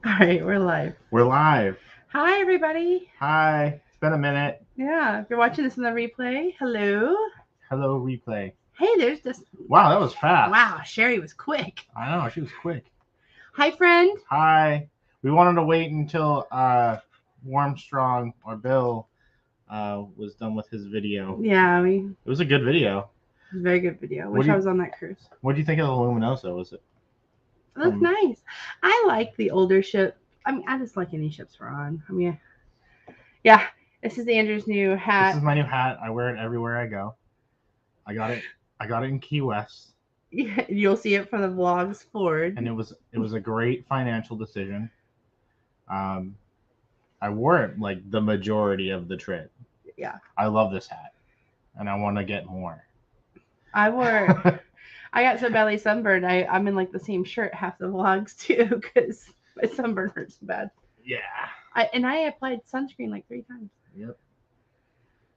All right, we're live. We're live. Hi, everybody. Hi. It's been a minute. Yeah, if you're watching this in the replay, hello. Hello, replay. Hey, there's this. Wow, that was fast. Wow, Sherry was quick. I know, she was quick. Hi, friend. Hi. We wanted to wait until Warmstrong or Bill was done with his video. Yeah, It was a good video. it was a very good video. What Wish do you- I was on that cruise. What do you think of the Luminoso? Was it? It looks nice. I like the older ship. I mean, I just like any ships we're on. I mean, yeah. This is Andrew's new hat. This is my new hat. I wear it everywhere I go. I got it in Key West. You'll see it from the vlogs forward. And it was a great financial decision. I wore it like the majority of the trip. Yeah. I love this hat, and I want to get more. I wore. I got so badly sunburned. I'm in like the same shirt half the vlogs too because my sunburn hurts so bad. Yeah. I applied sunscreen like 3 times. Yep.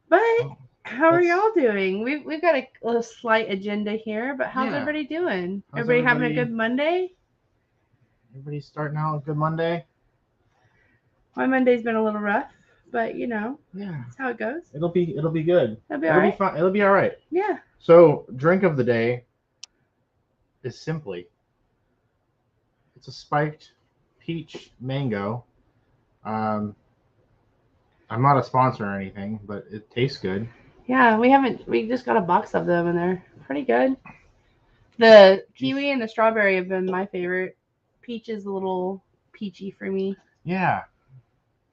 But how are y'all doing? We've got a slight agenda here, but how's Yeah. everybody doing? How's Everybody having a everybody- good Monday? Everybody's starting out a good Monday. My Monday's been a little rough, but you know, Yeah. that's how it goes. It'll be good. It'll be It'll alright. be fine. It'll be all right. Yeah. So, drink of the day is simply it's a spiked peach mango. I'm not a sponsor or anything, but it tastes good. Yeah, we just got a box of them and they're pretty good. The kiwi and the strawberry have been my favorite. Peach is a little peachy for me. Yeah.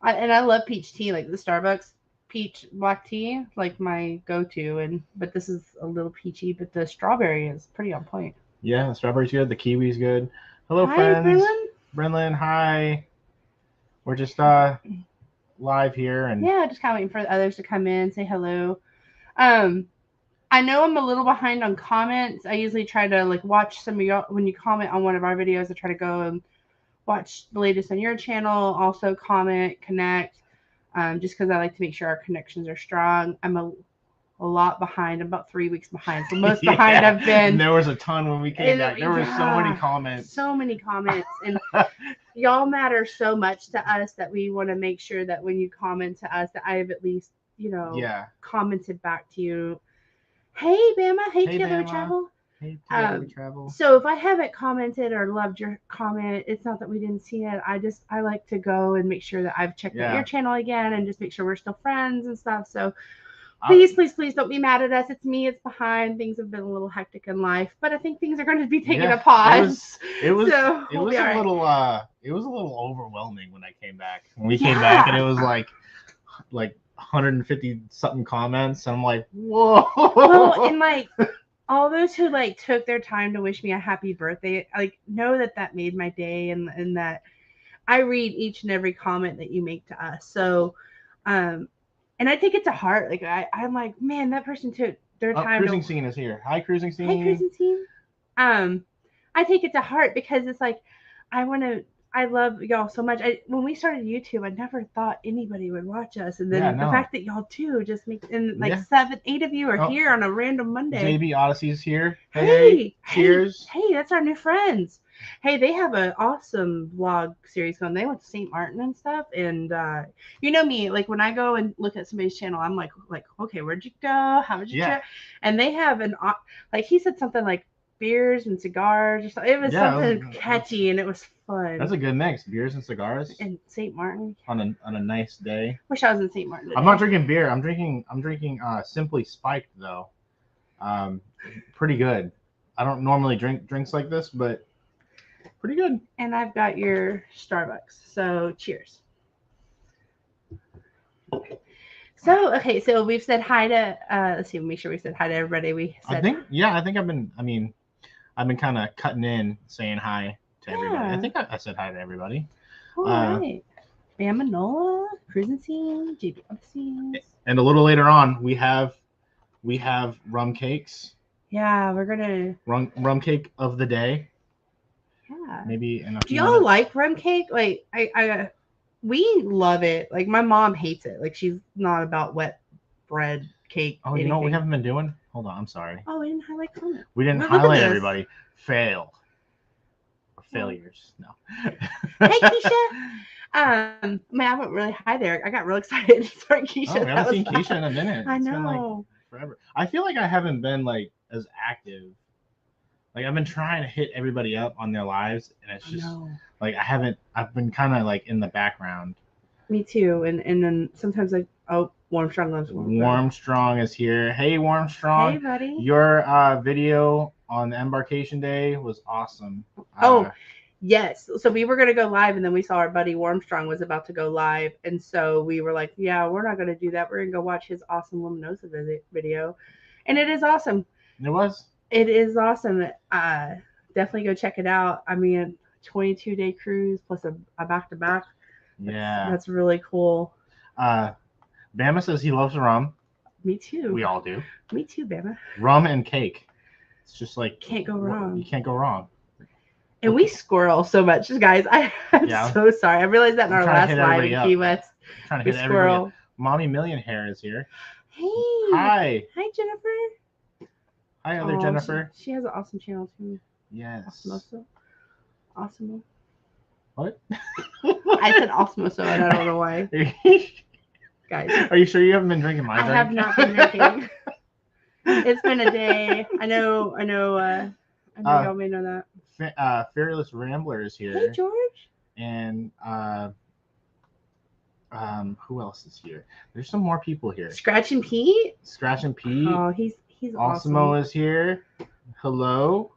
I love peach tea, like the Starbucks peach black tea, like my go-to. But this is a little peachy, but the strawberry is pretty on point. Yeah, the strawberry's good. The kiwi's good. Hello, Hi, friends. Brenlin. Brenlin, hi. We're just live here and Yeah, just kind of waiting for the others to come in, say hello. I know I'm a little behind on comments. I usually try to like watch some of y'all when you comment on one of our videos. I try to go and watch the latest on your channel. Also comment, connect. Just because I like to make sure our connections are strong. I'm a lot behind. I'm about 3 weeks behind. So most behind I've been. And there was a ton when we came back. There were so many comments. So many comments. And y'all matter so much to us that we want to make sure that when you comment to us that I have at least, commented back to you. Hey Bama, hey Together We Bama. Travel. Hey, Together We Travel. So if I haven't commented or loved your comment, it's not that we didn't see it. I like to go and make sure that I've checked out your channel again and just make sure we're still friends and stuff. So please don't be mad at us. It's me. It's behind. Things have been a little hectic in life, but I think things are going to be taking a pause. It was so a little overwhelming when I came back. When we came back, and it was like 150 something comments. And I'm like, whoa. Well, and like all those who like took their time to wish me a happy birthday, like know that made my day, and that I read each and every comment that you make to us. So, and I take it to heart. Like I'm like, man, that person took their time. Cruising Scene is here. Hi, Cruising Scene. Hi, Cruising Scene. I take it to heart because it's like I love y'all so much. When we started YouTube, I never thought anybody would watch us, and then the fact that y'all do just makes 7, 8 of you are here on a random Monday. JB Odyssey's here. Hey, cheers. Hey, that's our new friends. Hey, they have an awesome vlog series going. They went to St. Martin and stuff, and you know me, like when I go and look at somebody's channel, I'm like, okay, where'd you go? How much you check? And they have he said something like beers and cigars or something. It was something catchy and it was fun. That's a good mix. Beers and cigars. In St. Martin. On a nice day. Wish I was in St. Martin today. I'm not drinking beer. I'm drinking Simply Spiked though. Pretty good. I don't normally drink drinks like this, but pretty good. And I've got your Starbucks. So cheers. So we've said hi to let's see, make sure we said hi to everybody. We said I think I've been kind of cutting in saying hi to everybody. I think I said hi to everybody. All right. Bama Nola, Cruising Scene, JB Odyssey. And a little later on we have rum cakes. Yeah, we're gonna rum cake of the day. Yeah. Maybe in a few minutes. Like rum cake? Like we love it. Like my mom hates it. Like she's not about wet bread cake. Oh, you know what we haven't been doing? Hold on, I'm sorry. Oh, we didn't highlight comments. We didn't highlight everybody. Failures. No. Hey, Keisha. Man, I went really high there. I got real excited. Sorry, Keisha. Oh, we that haven't was seen fun. Keisha in a minute. I It's been like know. forever. I feel like I haven't been like as active. Like I've been trying to hit everybody up on their lives, and it's I just know. like I haven't. I've been kind of like in the background. Me too. And then sometimes like, oh, Warmstrong loves Warmstrong is here. Hey, Hey, Warmstrong. buddy. Your video on the embarkation day was awesome. Oh, yes. So we were going to go live, and then we saw our buddy Warmstrong was about to go live. And so we were like, yeah, we're not going to do that. We're going to go watch his awesome Luminosa video. And it is awesome. It was. It is awesome. Definitely go check it out. I mean, 22-day cruise plus a back-to-back. Yeah. That's really cool. Bama says he loves rum. Me too. We all do. Me too, Bama. Rum and cake. It's just like can't go wrong. You can't go wrong. And we squirrel so much, guys. I'm so sorry. I realized that in our last live in Key West. Trying to hit everybody. Mommy Million Hair is here. Hey. Hi. Hi, Jennifer. Hi, other Jennifer. She has an awesome channel too. Yes. Osmo. What? I said Osmoso, and I don't know why. Guys. Are you sure you haven't been drinking my drink? I have not been drinking. It's been a day. I know y'all may know that. Fearless Rambler is here. Hey, George. And who else is here? There's some more people here. Scratch and Pete. Oh, he's awesome. Osmo is here. Hello.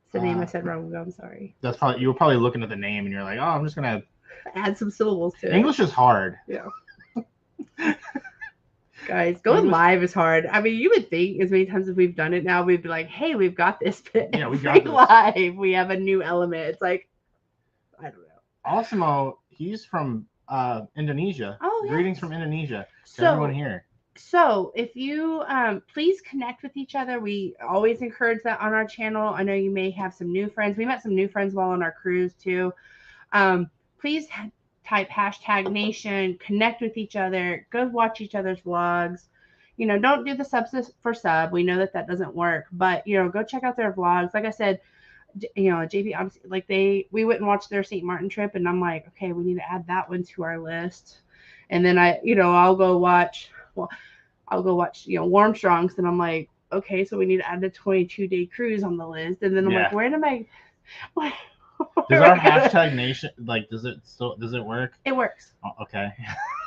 It's the name I said wrong. I'm sorry. That's probably you were probably looking at the name and you're like, oh, I'm just gonna add some syllables to it. English is hard. Yeah. Guys, going live is hard. I mean, you would think as many times as we've done it now, we'd be like, hey, we've got this. But yeah, we got this. Live, we have a new element. It's like, I don't know. Osmo, he's from Indonesia. Oh, greetings from Indonesia to everyone here. So if you please connect with each other. We always encourage that on our channel. I know you may have some new friends. We met some new friends while on our cruise too. Please type #nation, connect with each other, go watch each other's vlogs. You know, don't do the subs for sub. We know that doesn't work, but you know, go check out their vlogs. Like I said, you know, JP obviously, like we went and watched their St. Martin trip, and I'm like, okay, we need to add that one to our list. And then I'll go watch, you know, Warmstrong's, and I'm like, okay, so we need to add the 22-day cruise on the list. And then I'm like, where am I? Does our #nation does it work? It works. Oh, okay.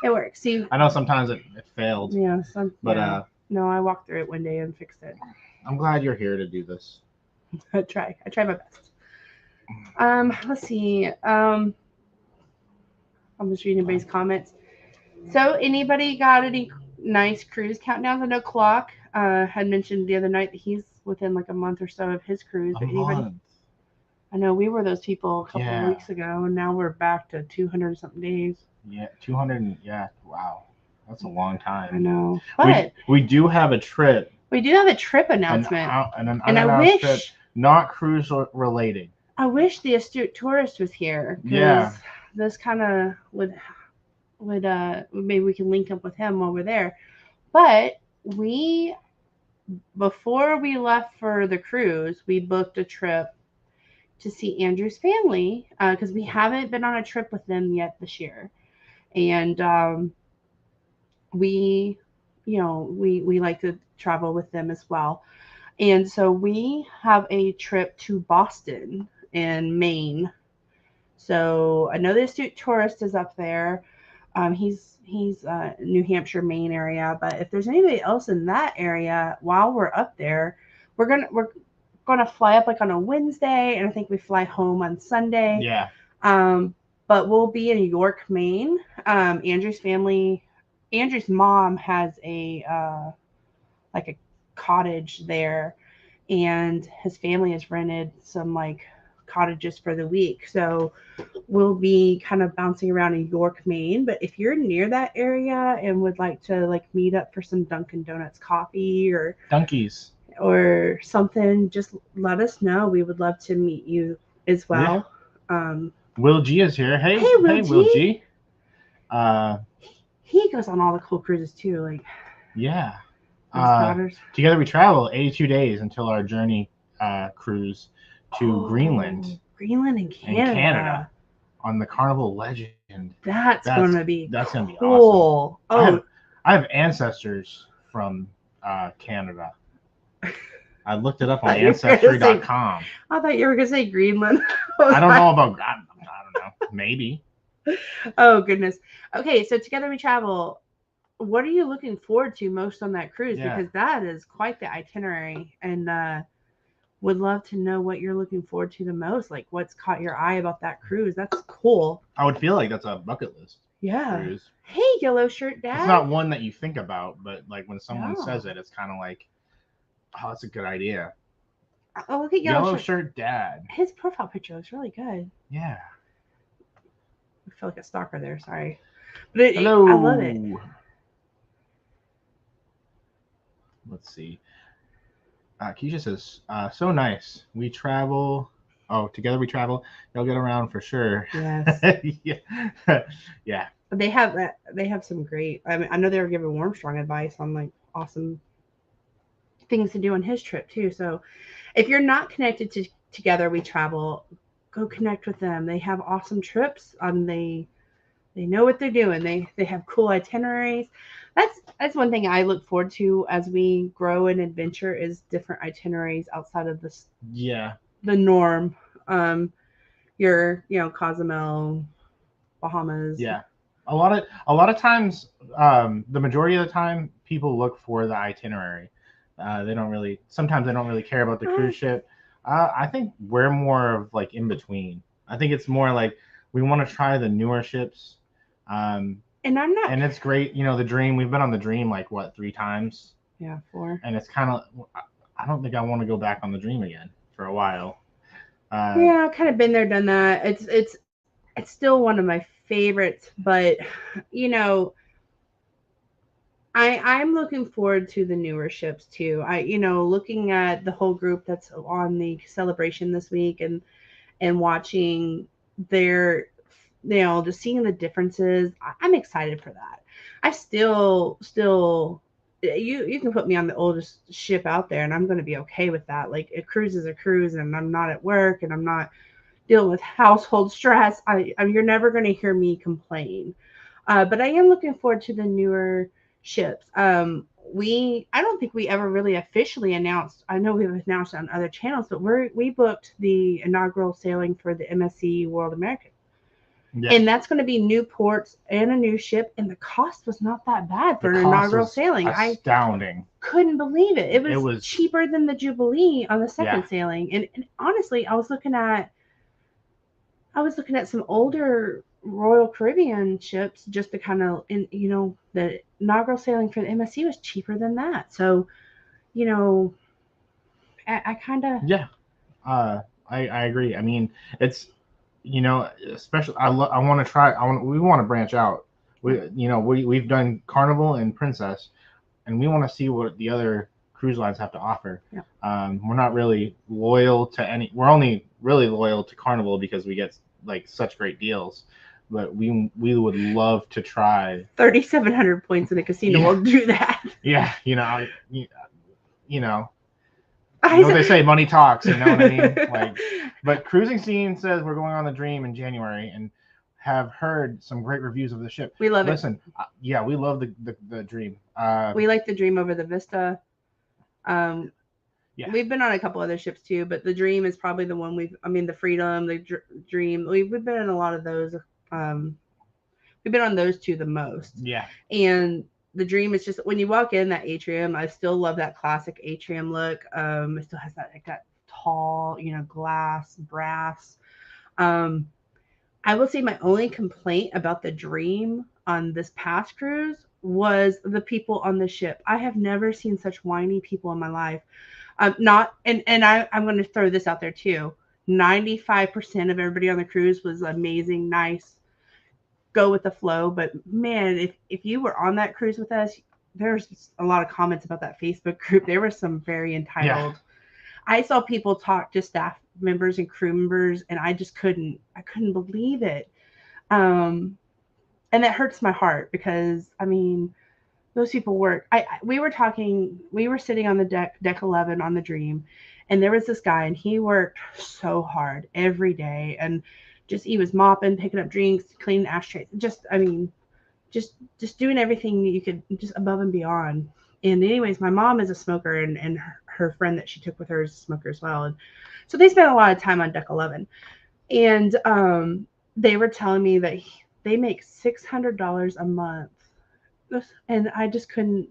It works. See, I know sometimes it failed. Yeah, but no, I walked through it one day and fixed it. I'm glad you're here to do this. I try my best. Let's see. I'm just reading everybody's comments. So, anybody got any nice cruise countdowns? I know Clock had mentioned the other night that he's within like a month or so of his cruise. I know we were those people a couple of weeks ago, and now we're back to 200 something days. Yeah, 200. Yeah, wow, that's a long time. I know, but we do have a trip. We do have a trip announcement, and I wish trip, not cruise related. I wish the Astute Tourist was here. Yeah, this kind of would maybe we can link up with him while we're there. But before we left for the cruise, we booked a trip to see Andrew's family because we haven't been on a trip with them yet this year, and we like to travel with them as well, and so we have a trip to Boston in Maine. So I know the Astute Tourist is up there. He's New Hampshire, Maine area, but if there's anybody else in that area while we're up there, we're gonna fly up like on a Wednesday, and I think we fly home on Sunday. Yeah. But we'll be in York, Maine. Andrew's mom has a cottage there, and his family has rented some like cottages for the week. So we'll be kind of bouncing around in York, Maine. But if you're near that area and would like to like meet up for some Dunkin' Donuts coffee or Dunkies or something, just let us know. We would love to meet you as well. Yeah. Will G is here. Hey, Will G. He goes on all the cool cruises too. Like, yeah. Together we travel 82 days until our journey cruise to Greenland. Greenland and Canada. on the Carnival Legend. That's gonna be gonna be cool. awesome. Oh, I have ancestors from Canada. I looked it up on Ancestry.com. I thought you were gonna say Greenland. I don't know about. I don't know. Maybe. Oh goodness. Okay, so Together We Travel. What are you looking forward to most on that cruise? Yeah. Because that is quite the itinerary, and would love to know what you're looking forward to the most. Like, what's caught your eye about that cruise? That's cool. I would feel like that's a bucket list Yeah. cruise. Hey, Yellow Shirt Dad. It's not one that you think about, but like when someone No. says it, it's kind of like, oh, that's a good idea. Oh, look at Yellow Shirt Dad. His profile picture looks really good. Yeah. I feel like a stalker there. Sorry. But Hello. I love it. Let's see. Keisha says, so nice. We travel. Oh, Together We Travel. They'll get around for sure. Yes. Yeah. Yeah. They have some great. I mean, I know they were giving Warmstrong advice on like awesome things to do on his trip too. So, if you're not connected to Together We Travel, go connect with them. They have awesome trips. They know what they're doing. They have cool itineraries. That's one thing I look forward to as we grow in adventure is different itineraries outside of this. Yeah. The norm. Your Cozumel, Bahamas. Yeah. A lot of times, the majority of the time, people look for the itinerary. Sometimes they don't really care about the cruise ship. I think we're more of like in between. I think it's more like we want to try the newer ships. And I'm not. And it's great, the Dream. We've been on the Dream like 3 times. Yeah, 4. And it's kind of. I don't think I want to go back on the Dream again for a while. Yeah, I've kind of been there, done that. It's still one of my favorites, but I'm looking forward to the newer ships too. Looking at the whole group that's on the celebration this week and watching their, just seeing the differences. I'm excited for that. I still you can put me on the oldest ship out there and I'm going to be okay with that. Like a cruise is a cruise and I'm not at work and I'm not dealing with household stress. You're never going to hear me complain. But I am looking forward to the newer ships. I don't think we ever really officially announced. I know we've announced on other channels, but we booked the inaugural sailing for the MSC World American. Yeah. And that's going to be new ports and a new ship, and the cost was not that bad for an inaugural sailing. Astounding. I couldn't believe it. It was cheaper than the Jubilee on the second sailing. And honestly, I was looking at some older Royal Caribbean ships just to kind of, the inaugural sailing for the MSC was cheaper than that. So, I kind of. Yeah, I agree. I mean, it's, especially I want to try. We want to branch out. We've done Carnival and Princess, and we want to see what the other cruise lines have to offer. Yeah. We're not really loyal to any. We're only really loyal to Carnival because we get like such great deals. But we would love to try. 3,700 points in a casino will do that. Yeah, what they say, money talks. You know what I mean? But Cruising Scene says we're going on the Dream in January, and have heard some great reviews of the ship. We love it. Listen, yeah, we love the Dream. We like the Dream over the Vista. Yeah. We've been on a couple other ships too, but the Dream is probably the one the Freedom, the Dream. We've been in a lot of those. We've been on those two the most. Yeah. And the Dream is just, when you walk in that atrium, I still love that classic atrium look. It still has that tall, glass, brass. I will say my only complaint about the Dream on this past cruise was the people on the ship. I have never seen such whiny people in my life. I'm going to throw this out there too. 95% of everybody on the cruise was amazing, nice, go with the flow. But man, if you were on that cruise with us, there's a lot of comments about that Facebook group. There were some very entitled. Yeah. I saw people talk to staff members and crew members, and I couldn't believe it. And that hurts my heart because, I mean, those people work. We were sitting on the deck 11 on the Dream, and there was this guy, and he worked so hard every day. And just he was mopping, picking up drinks, cleaning ashtrays. Just doing everything you could, just above and beyond. And anyways, my mom is a smoker, and her friend that she took with her is a smoker as well. And so they spent a lot of time on deck 11. And they were telling me that they make $600 a month. And I just couldn't.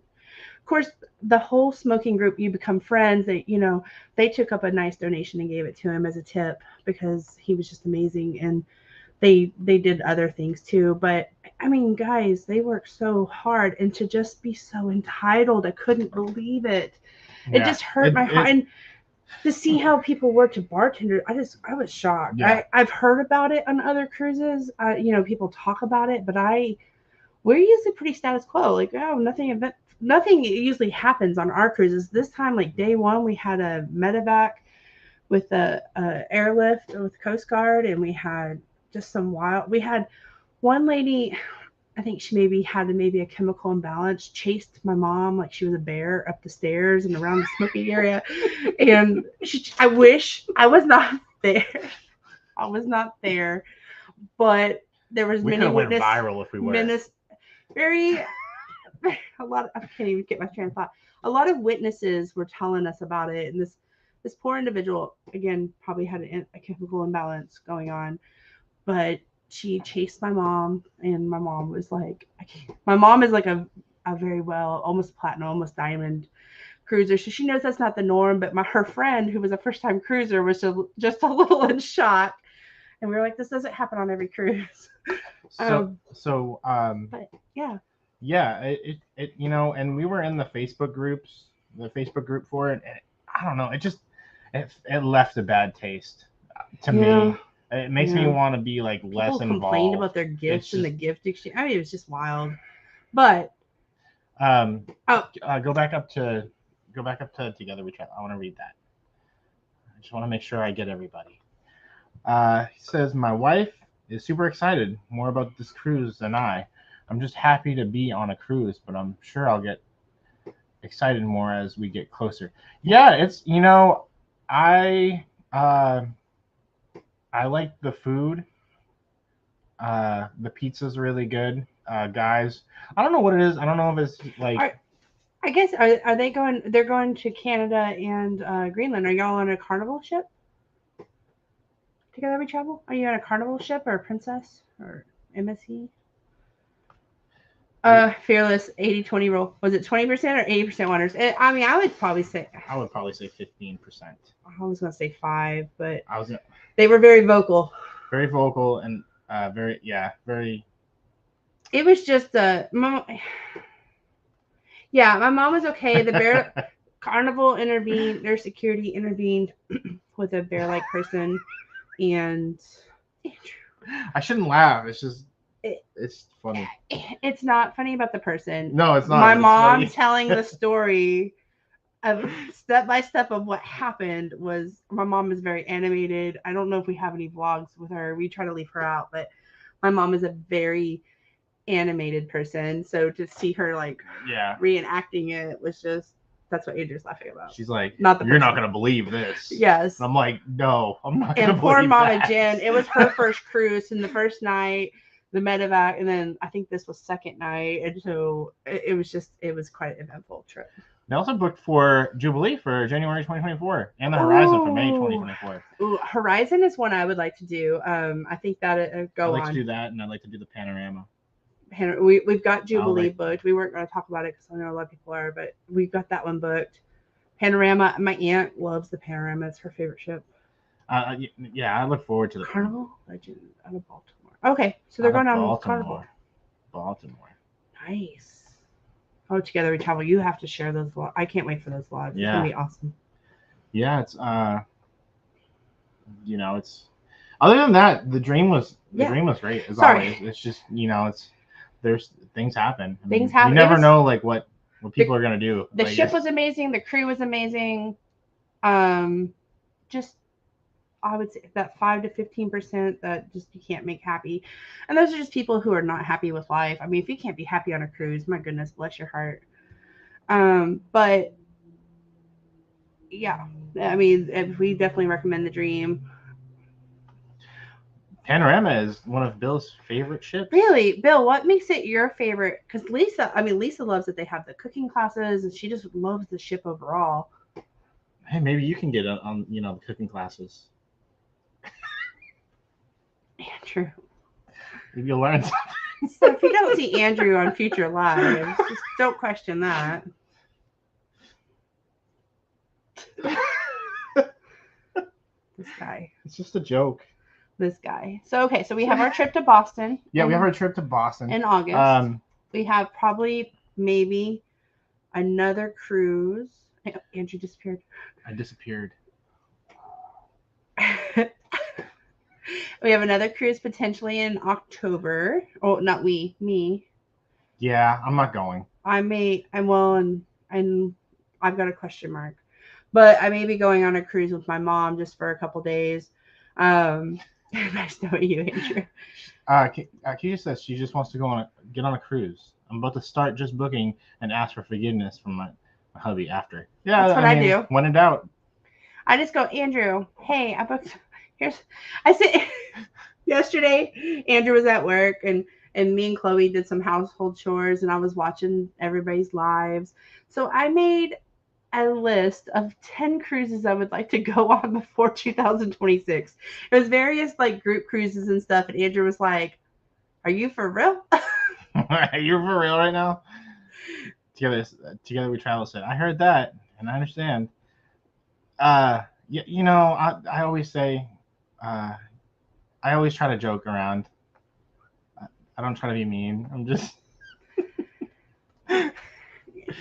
Of course, the whole smoking group, you become friends. They took up a nice donation and gave it to him as a tip because he was just amazing. And they did other things too. But I mean, guys, they work so hard, and to just be so entitled, I couldn't believe it. It just hurt my heart. And to see how people work to bartender, I was shocked. Yeah. I've heard about it on other cruises. People talk about it, but we're usually pretty status quo. Like, oh, nothing usually happens on our cruises. This time, like day one, we had a medevac with a airlift with Coast Guard, and we had just we had one lady, I think she maybe had a chemical imbalance, chased my mom like she was a bear up the stairs and around the smoking area. And I wish I was not there. I was not there, but there was we many witnesses. Went viral if we were. I can't even get my train of thought. A lot of witnesses were telling us about it, and this poor individual, again, probably had a chemical imbalance going on, but she chased my mom, and my mom was like, my mom is like a very well, almost platinum, almost diamond cruiser, so she knows that's not the norm. But her friend, who was a first-time cruiser, was just a little in shock, and we were like, this doesn't happen on every cruise. But yeah. Yeah, it and we were in the Facebook group for it, and I don't know, it left a bad taste to me. It makes me want to be like less involved. People complained about their gifts and the gift exchange. I mean, it was just wild. But go back up to Together We Travel. I want to read that. I just want to make sure I get everybody. He says, my wife is super excited more about this cruise than I. I'm just happy to be on a cruise, but I'm sure I'll get excited more as we get closer. Yeah, it's I like the food. The pizza's really good. Guys, I don't know what it is. I don't know if it's like. I guess are they going? They're going to Canada and Greenland. Are y'all on a Carnival ship? Together We Travel. Are you on a Carnival ship or a Princess or MSC? Fearless 80-20 rule. Was it 20% or 80% winners? I would probably say 15%. I was gonna say 5, but they were very vocal. Very vocal and very. It was just my mom was okay. The bear Carnival intervened. Their security intervened with a bear-like person, and I shouldn't laugh. It's just. It's funny. It's not funny about the person. No, it's not. My mom telling the story of step by step of what happened was. My mom is very animated. I don't know if we have any vlogs with her. We try to leave her out, but my mom is a very animated person. So to see her reenacting it was just. That's what Andrew's laughing about. She's like, not the you're not gonna believe this. Yes. And I'm like, no, I'm not gonna believe that. And poor Mama Jen. It was her first cruise, and the first night. The medevac, and then I think this was second night, and so it was quite an eventful trip. They also booked for Jubilee for January 2024 and the Horizon for May 2024. Ooh, Horizon is one I would like to do. I think that I'd like to do that, and I'd like to do the Panorama. We've got Jubilee booked. We weren't going to talk about it because I know a lot of people are, but we've got that one booked. Panorama. My aunt loves the Panorama. It's her favorite ship. Yeah, I look forward to the Carnival Legend out of Baltimore. Okay, so they're going on Carnival. Baltimore. Nice. Oh, Together We Travel. You have to share those vlogs. I can't wait for those vlogs. Yeah. It's going to be awesome. Yeah, it's it's other than that, the dream was great as always. It's just, there's things happen. Things happen. You never know like what people are going to do. The ship was amazing, the crew was amazing. Just I would say that 5 to 15% that just you can't make happy. And those are just people who are not happy with life. I mean, if you can't be happy on a cruise, my goodness, bless your heart. But yeah, I mean, we definitely recommend the Dream. Panorama is one of Bill's favorite ships. Really, Bill, what makes it your favorite? Because Lisa loves that they have the cooking classes, and she just loves the ship overall. Hey, maybe you can get on the cooking classes. Andrew. Maybe you'll learn something. So if you don't see Andrew on future lives, just don't question that. This guy. It's just a joke. This guy. So okay, so we have our trip to Boston. Yeah, we have our trip to Boston in August. We have probably maybe another cruise. Andrew disappeared. I disappeared. We have another cruise potentially in October. Oh, not we, me. Yeah, I'm not going. And I've got a question mark. But I may be going on a cruise with my mom just for a couple days. Nice to know you, Andrew. Keisha says she just wants to get on a cruise. I'm about to start just booking and ask for forgiveness from my hubby after. Yeah, that's what I do. When in doubt. I just go, Andrew, hey, I booked. I said yesterday, Andrew was at work and me and Chloe did some household chores and I was watching everybody's lives. So I made a list of 10 cruises I would like to go on before 2026. It was various like group cruises and stuff. And Andrew was like, are you for real? Are you for real right now? Together we travel said, I heard that and I understand. I always say, I always try to joke around. I don't try to be mean. I'm just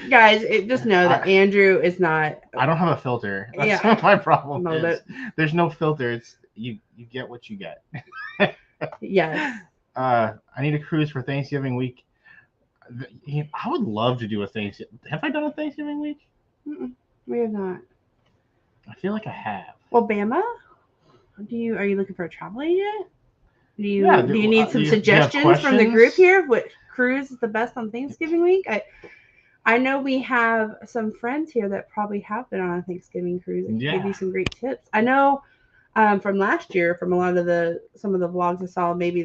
guys, just know that Andrew is not. I don't have a filter. That's what my problem is. There's no filter. It's you get what you get. Yes. I need a cruise for Thanksgiving week. I would love to do a Thanksgiving. Have I done a Thanksgiving week? We have not. I feel like I have. Well, Bama, are you looking for a travel agent? Do you need some suggestions from the group here? What cruise is the best on Thanksgiving week? I know we have some friends here that probably have been on a Thanksgiving cruise and give you some great tips. I know from last year, from a lot of some of the vlogs I saw, maybe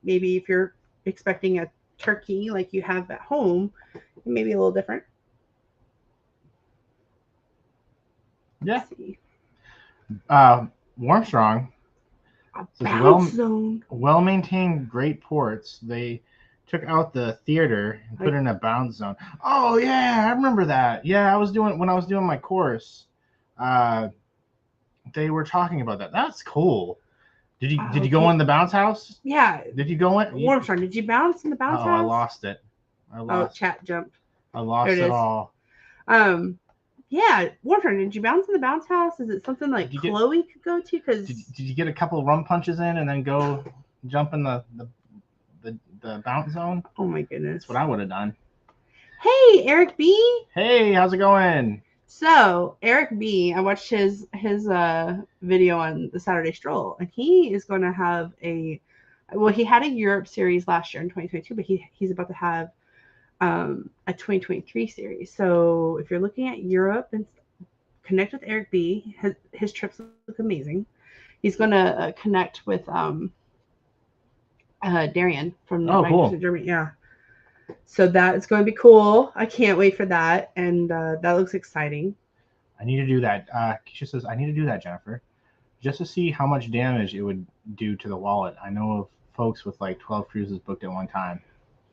maybe if you're expecting a turkey like you have at home, it may be a little different. Yeah. Warmstrong. Well-maintained great ports. They took out the theater and put it in a bounce zone. Oh yeah, I remember that. Yeah, when I was doing my course. They were talking about that. That's cool. Did you go in the bounce house? Yeah. Did you go in? Warmstrong, did you bounce in the bounce house? I lost it. Chat jumped. I lost it all. Yeah, Warmstrong, did you bounce in the bounce house? Is it something like Chloe could go to? Because did you get a couple of rum punches in and then go jump in the bounce zone? Oh my goodness, that's what I would have done. Hey, Eric B. Hey, how's it going? So Eric B, I watched his video on the Saturday Stroll, and he is going to have he had a Europe series last year in 2022, but he's about to have a 2023 series. So if you're looking at Europe, and connect with Eric B. His trips look amazing. He's going to connect with Darian from cool. Germany. Yeah. So that is going to be cool. I can't wait for that, and that looks exciting. I need to do that. Keisha says, I need to do that, Jennifer, just to see how much damage it would do to the wallet. I know of folks with like 12 cruises booked at one time.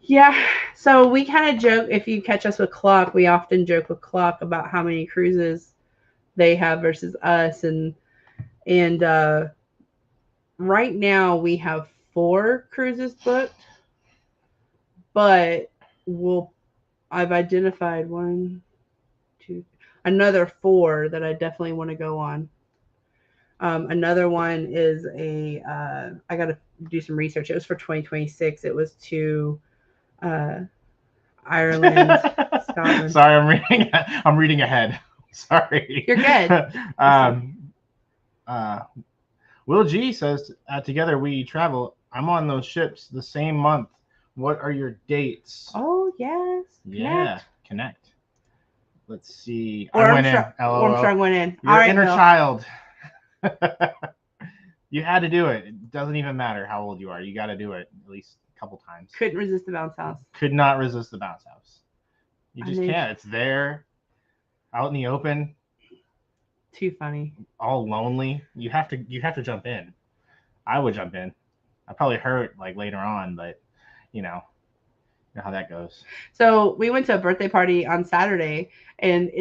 Yeah, so we kind of joke, if you catch us with Clock, we often joke with Clock about how many cruises they have versus us, and right now we have 4 cruises booked, but I've identified another 4 that I definitely want to go on. Another one is I got to do some research. It was for 2026. It was to Ireland, Scotland. Sorry, I'm reading ahead. Sorry. You're good. Will G says, together we travel. I'm on those ships the same month. What are your dates? Oh, yes. Yeah, connect. Let's see. Armstrong went in. Your inner child. You had to do it. It doesn't even matter how old you are. You got to do it at least a couple times. Couldn't resist the bounce house. Could not resist the bounce house. You I just mean- can't. It's there, out in the open, Too funny. all lonely. You have to jump in. I would jump in. I probably hurt like later on, but you know how that goes. So we went to a birthday party on Saturday, and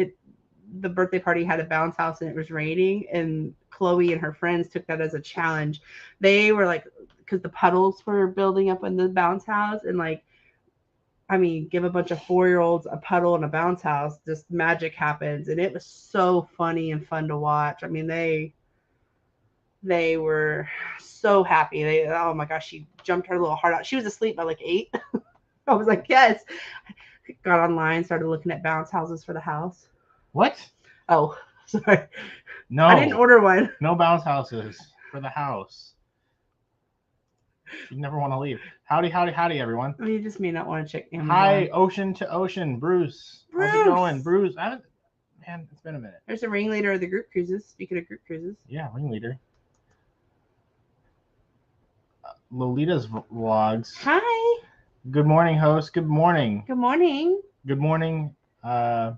the birthday party had a bounce house, and it was raining, and Chloe and her friends took that as a challenge. They were like, because the puddles were building up in the bounce house, and like, I mean, give a bunch of 4-year-olds a puddle and a bounce house, just magic happens, and it was so funny and fun to watch. I mean, they were so happy. Oh my gosh, she jumped her little heart out. She was asleep by like 8. I was like, yes. Got online, started looking at bounce houses for the house. What? Oh, sorry. No. I didn't order one. No bounce houses for the house. You never want to leave. Howdy, everyone. I mean, you just may not want to check Amazon. Hi, ocean to ocean, Bruce. How's it going, Bruce? Man, it's been a minute. There's a ringleader of the group cruises. Speaking of group cruises. Yeah, ringleader. Lolita's vlogs. Hi. Good morning, host. Good morning. Good morning. Good morning. I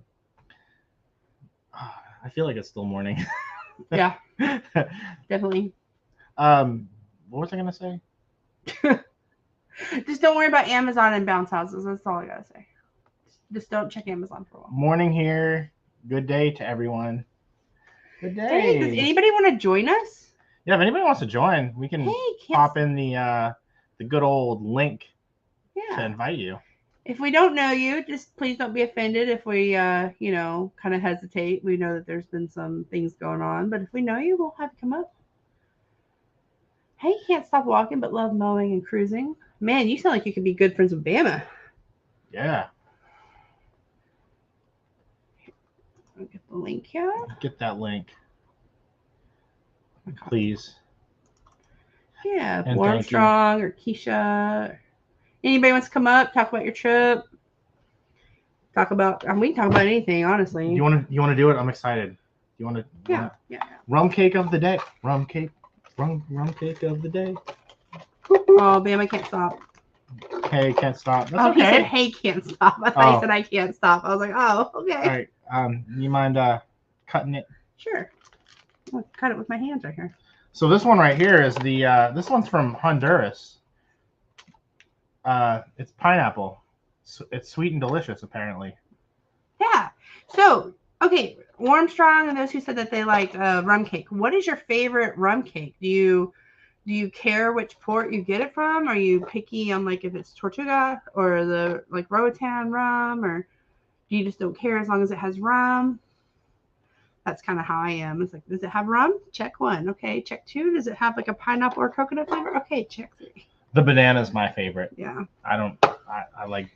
feel like it's still morning. Yeah, definitely. What was I gonna say? Just don't worry about Amazon and bounce houses. That's all I gotta say. Just don't check Amazon for a while. Morning here. Good day to everyone. Good day. Hey, does anybody want to join us? Yeah, if anybody wants to join, we can pop in the good old link to invite you. If we don't know you, just please don't be offended if we, kind of hesitate. We know that there's been some things going on, but if we know you, we'll have you come up. Hey, can't stop walking, but love mowing and cruising. Man, you sound like you could be good friends with Bama. Yeah. I'll get the link here. Get that link, please. Yeah, And Armstrong or Keisha. Anybody wants to come up, talk about your trip? Talk about, we can talk about anything, honestly. You want to do it? I'm excited. You want to? Yeah. Rum cake of the day. Rum cake of the day. Oh, Bama can't stop. Hey, can't stop. That's He okay. said, hey, can't stop. I thought he said, I can't stop. I was like, oh, okay. All right. You mind cutting it? Sure. I'll cut it with my hands right here. So this one right here is the this one's from Honduras. It's pineapple. It's sweet and delicious, apparently. Yeah. So, okay, Armstrong and those who said that they like rum cake. What is your favorite rum cake? Do you care which port you get it from? Are you picky on like if it's Tortuga or the like Roatan rum, or do you just don't care as long as it has rum? That's kind of how I am. It's like, does it have rum? Check 1. Okay, check 2. Does it have like a pineapple or coconut flavor? Okay, check 3. The banana is my favorite. Yeah. I like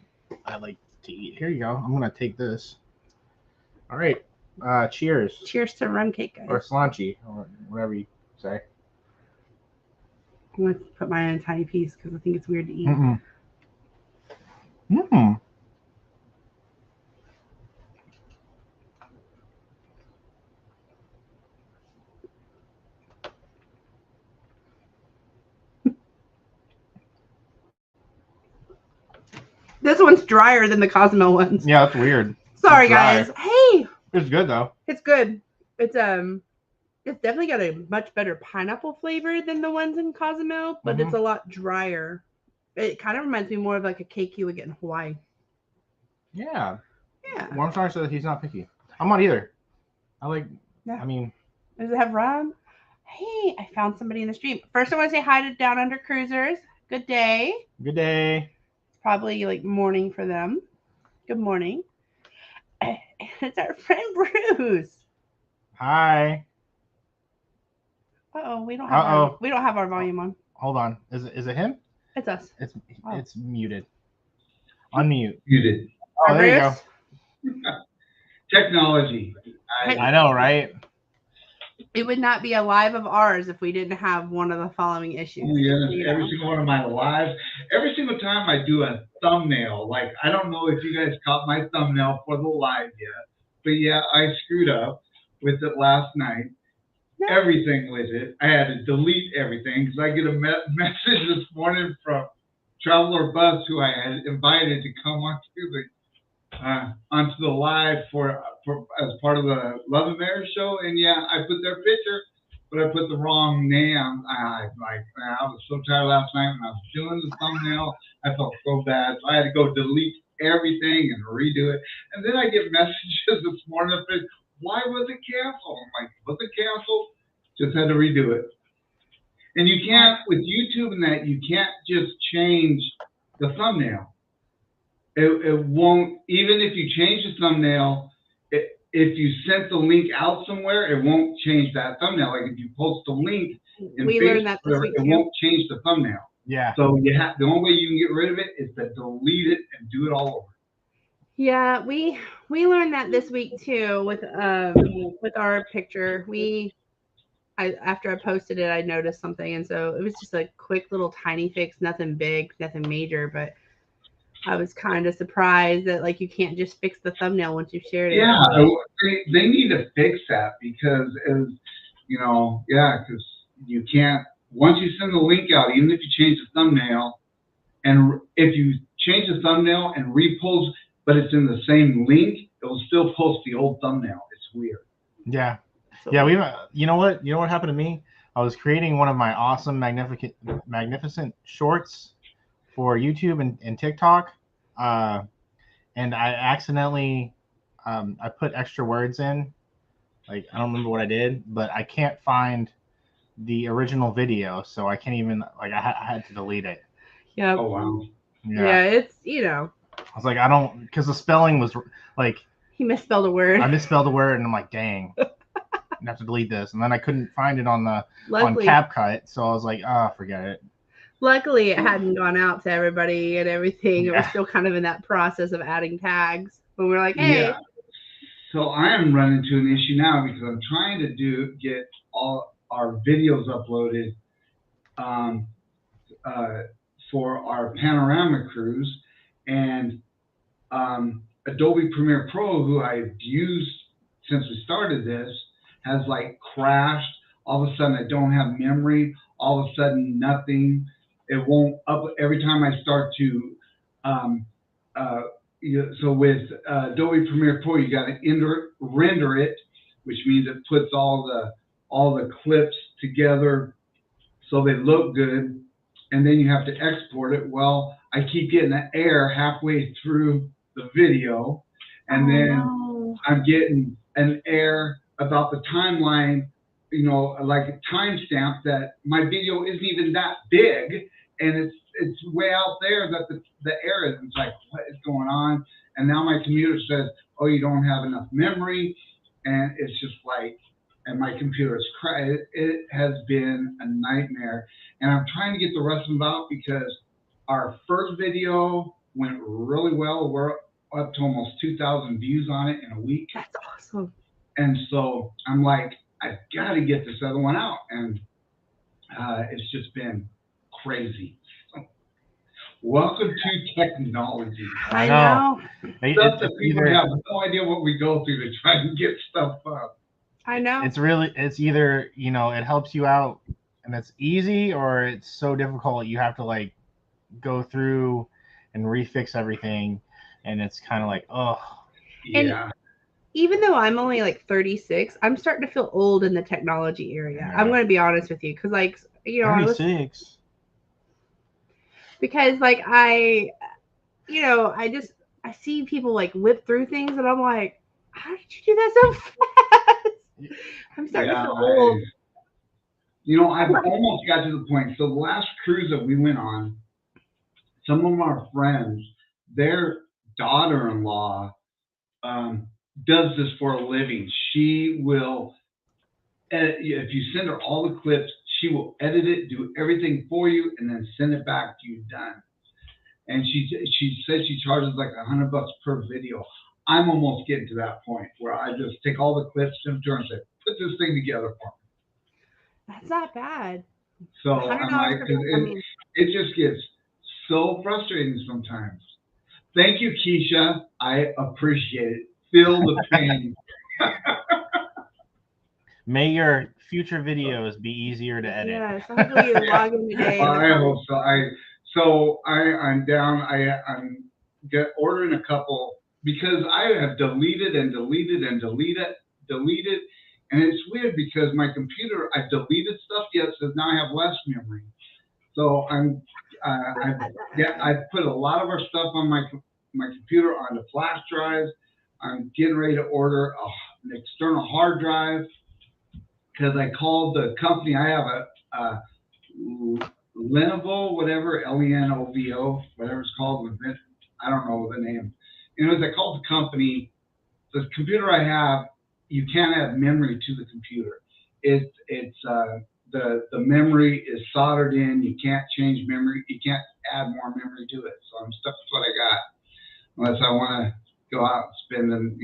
to eat. Here you go. I'm gonna take this. All right. Cheers. Cheers to rum cake, guys. Or slanchi, or whatever you say. I'm gonna put mine in a tiny piece because I think it's weird to eat. This one's drier than the Cozumel ones. Yeah, that's weird. Sorry, It's dry. guys. Hey, It's good though. it's good. It's definitely got a much better pineapple flavor than the ones in Cozumel, but it's a lot drier. It kind of reminds me more of like a cake you would get in Hawaii. Yeah. Yeah. Armstrong said he's not picky. I'm not either. I like. Yeah. I mean. Does it have rum? Hey, I found somebody in the street. First, I want to say hi to Down Under Cruisers. Good day. Good day. Probably like morning for them. Good morning. It's our friend Bruce. Hi. Uh-oh, we don't have our volume on. Hold on. Is it him? It's us. It's muted. Unmute. Muted. Oh, there you go. Technology. I know, right? It would not be a live of ours if we didn't have one of the following issues. Oh, yeah, every single one of my lives. Every single time I do a thumbnail, like I don't know if you guys caught my thumbnail for the live yet, but yeah, I screwed up with it last night. everything with it. I had to delete everything because I get a message this morning from Traveler Bus, who I had invited to come onto the live for as part of the Love and Marriage show, and yeah, I put their picture, but I put the wrong name. I was so tired last night when I was doing the thumbnail. I felt so bad, so I had to go delete everything and redo it. And then I get messages this morning that said, "Why was it canceled?" I'm like, "Was it canceled? Just had to redo it." And you can't, with YouTube and that, you can't just change the thumbnail. It won't, even if you change the thumbnail, if you sent the link out somewhere, it won't change that thumbnail. Like if you post a link in We learned that this week it too. won't change the thumbnail. Yeah. So the only way you can get rid of it is to delete it and do it all over. Yeah, we learned that this week too with our picture. After I posted it, I noticed something, and so it was just a quick little tiny fix, nothing big, nothing major, but I was kind of surprised that like you can't just fix the thumbnail once you've shared it. Yeah, they need to fix that because because you can't, once you send the link out, even if you change the thumbnail, and if you change the thumbnail and repost, but it's in the same link, it will still post the old thumbnail. It's weird. Yeah. Yeah, you know what happened to me? I was creating one of my awesome magnificent shorts for YouTube and TikTok, and I accidentally I put extra words in. Like I don't remember what I did, but I can't find the original video, so I can't even I had to delete it. Yeah. Oh wow. Yeah, it's I was like, I don't, because the spelling was like he misspelled a word. I misspelled a word, and I'm like, dang. I have to delete this, and then I couldn't find it on Luckily, on CapCut, so I was like, forget it. Luckily, it hadn't gone out to everybody and everything. Yeah. It was still kind of in that process of adding tags. But we're like, hey. Yeah. So I am running into an issue now because I'm trying to get all our videos uploaded for our panorama cruise, and Adobe Premiere Pro, who I've used since we started this, has like crashed. All of a sudden I don't have memory. All of a sudden nothing. It won't up every time I start to so with Adobe Premiere Pro, you got to render it, which means it puts all the clips together so they look good, and then you have to export it. Well, I keep getting an error halfway through the video, and then I'm getting an error about the timeline, like a timestamp that my video isn't even that big, and it's way out there that the error is. It's like, what is going on? And now my computer says, oh, you don't have enough memory, and it's just like, and my computer is it has been a nightmare, and I'm trying to get the rest of them out because our first video went really well. We're up to almost 2,000 views on it in a week. That's awesome. And so I'm like, I've got to get this other one out, and it's just been crazy. Welcome to technology. I know. Stuff that people have no idea what we go through to try and get stuff up. I know. It's either, it helps you out and it's easy, or it's so difficult you have to like go through and refix everything, and it's kind of like, oh. Yeah. And even though I'm only like 36, I'm starting to feel old in the technology area. Yeah. I'm going to be honest with you, because 36. Because I see people like whip through things, and I'm like, how did you do that so fast? I'm starting to feel old. I've almost got to the point. So the last cruise that we went on, some of our friends, their daughter-in-law does this for a living. She will, if you send her all the clips, she will edit it, do everything for you, and then send it back to you done. And she says she charges like $100 per video. I'm almost getting to that point where I just take all the clips, send them to her, and say, put this thing together for me. That's not bad. So I'm like, it just gets so frustrating sometimes. Thank you, Keisha. I appreciate it. Feel the pain. May your future videos be easier to edit. Yes, hopefully you log in today. Well, I hope so. I'm down. I'm ordering a couple because I have deleted and deleted and deleted, and it's weird because my computer, I've deleted stuff yet, so now I have less memory. So I put a lot of our stuff on my computer onto flash drives. I'm getting ready to order an external hard drive because I called the company. I have a Lenovo, whatever, Lenovo, whatever it's called. I don't know the name. Anyways, I called the company. The computer I have, you can't add memory to the computer. The memory is soldered in. You can't change memory. You can't add more memory to it. So I'm stuck with what I got, unless I want to go out and spend and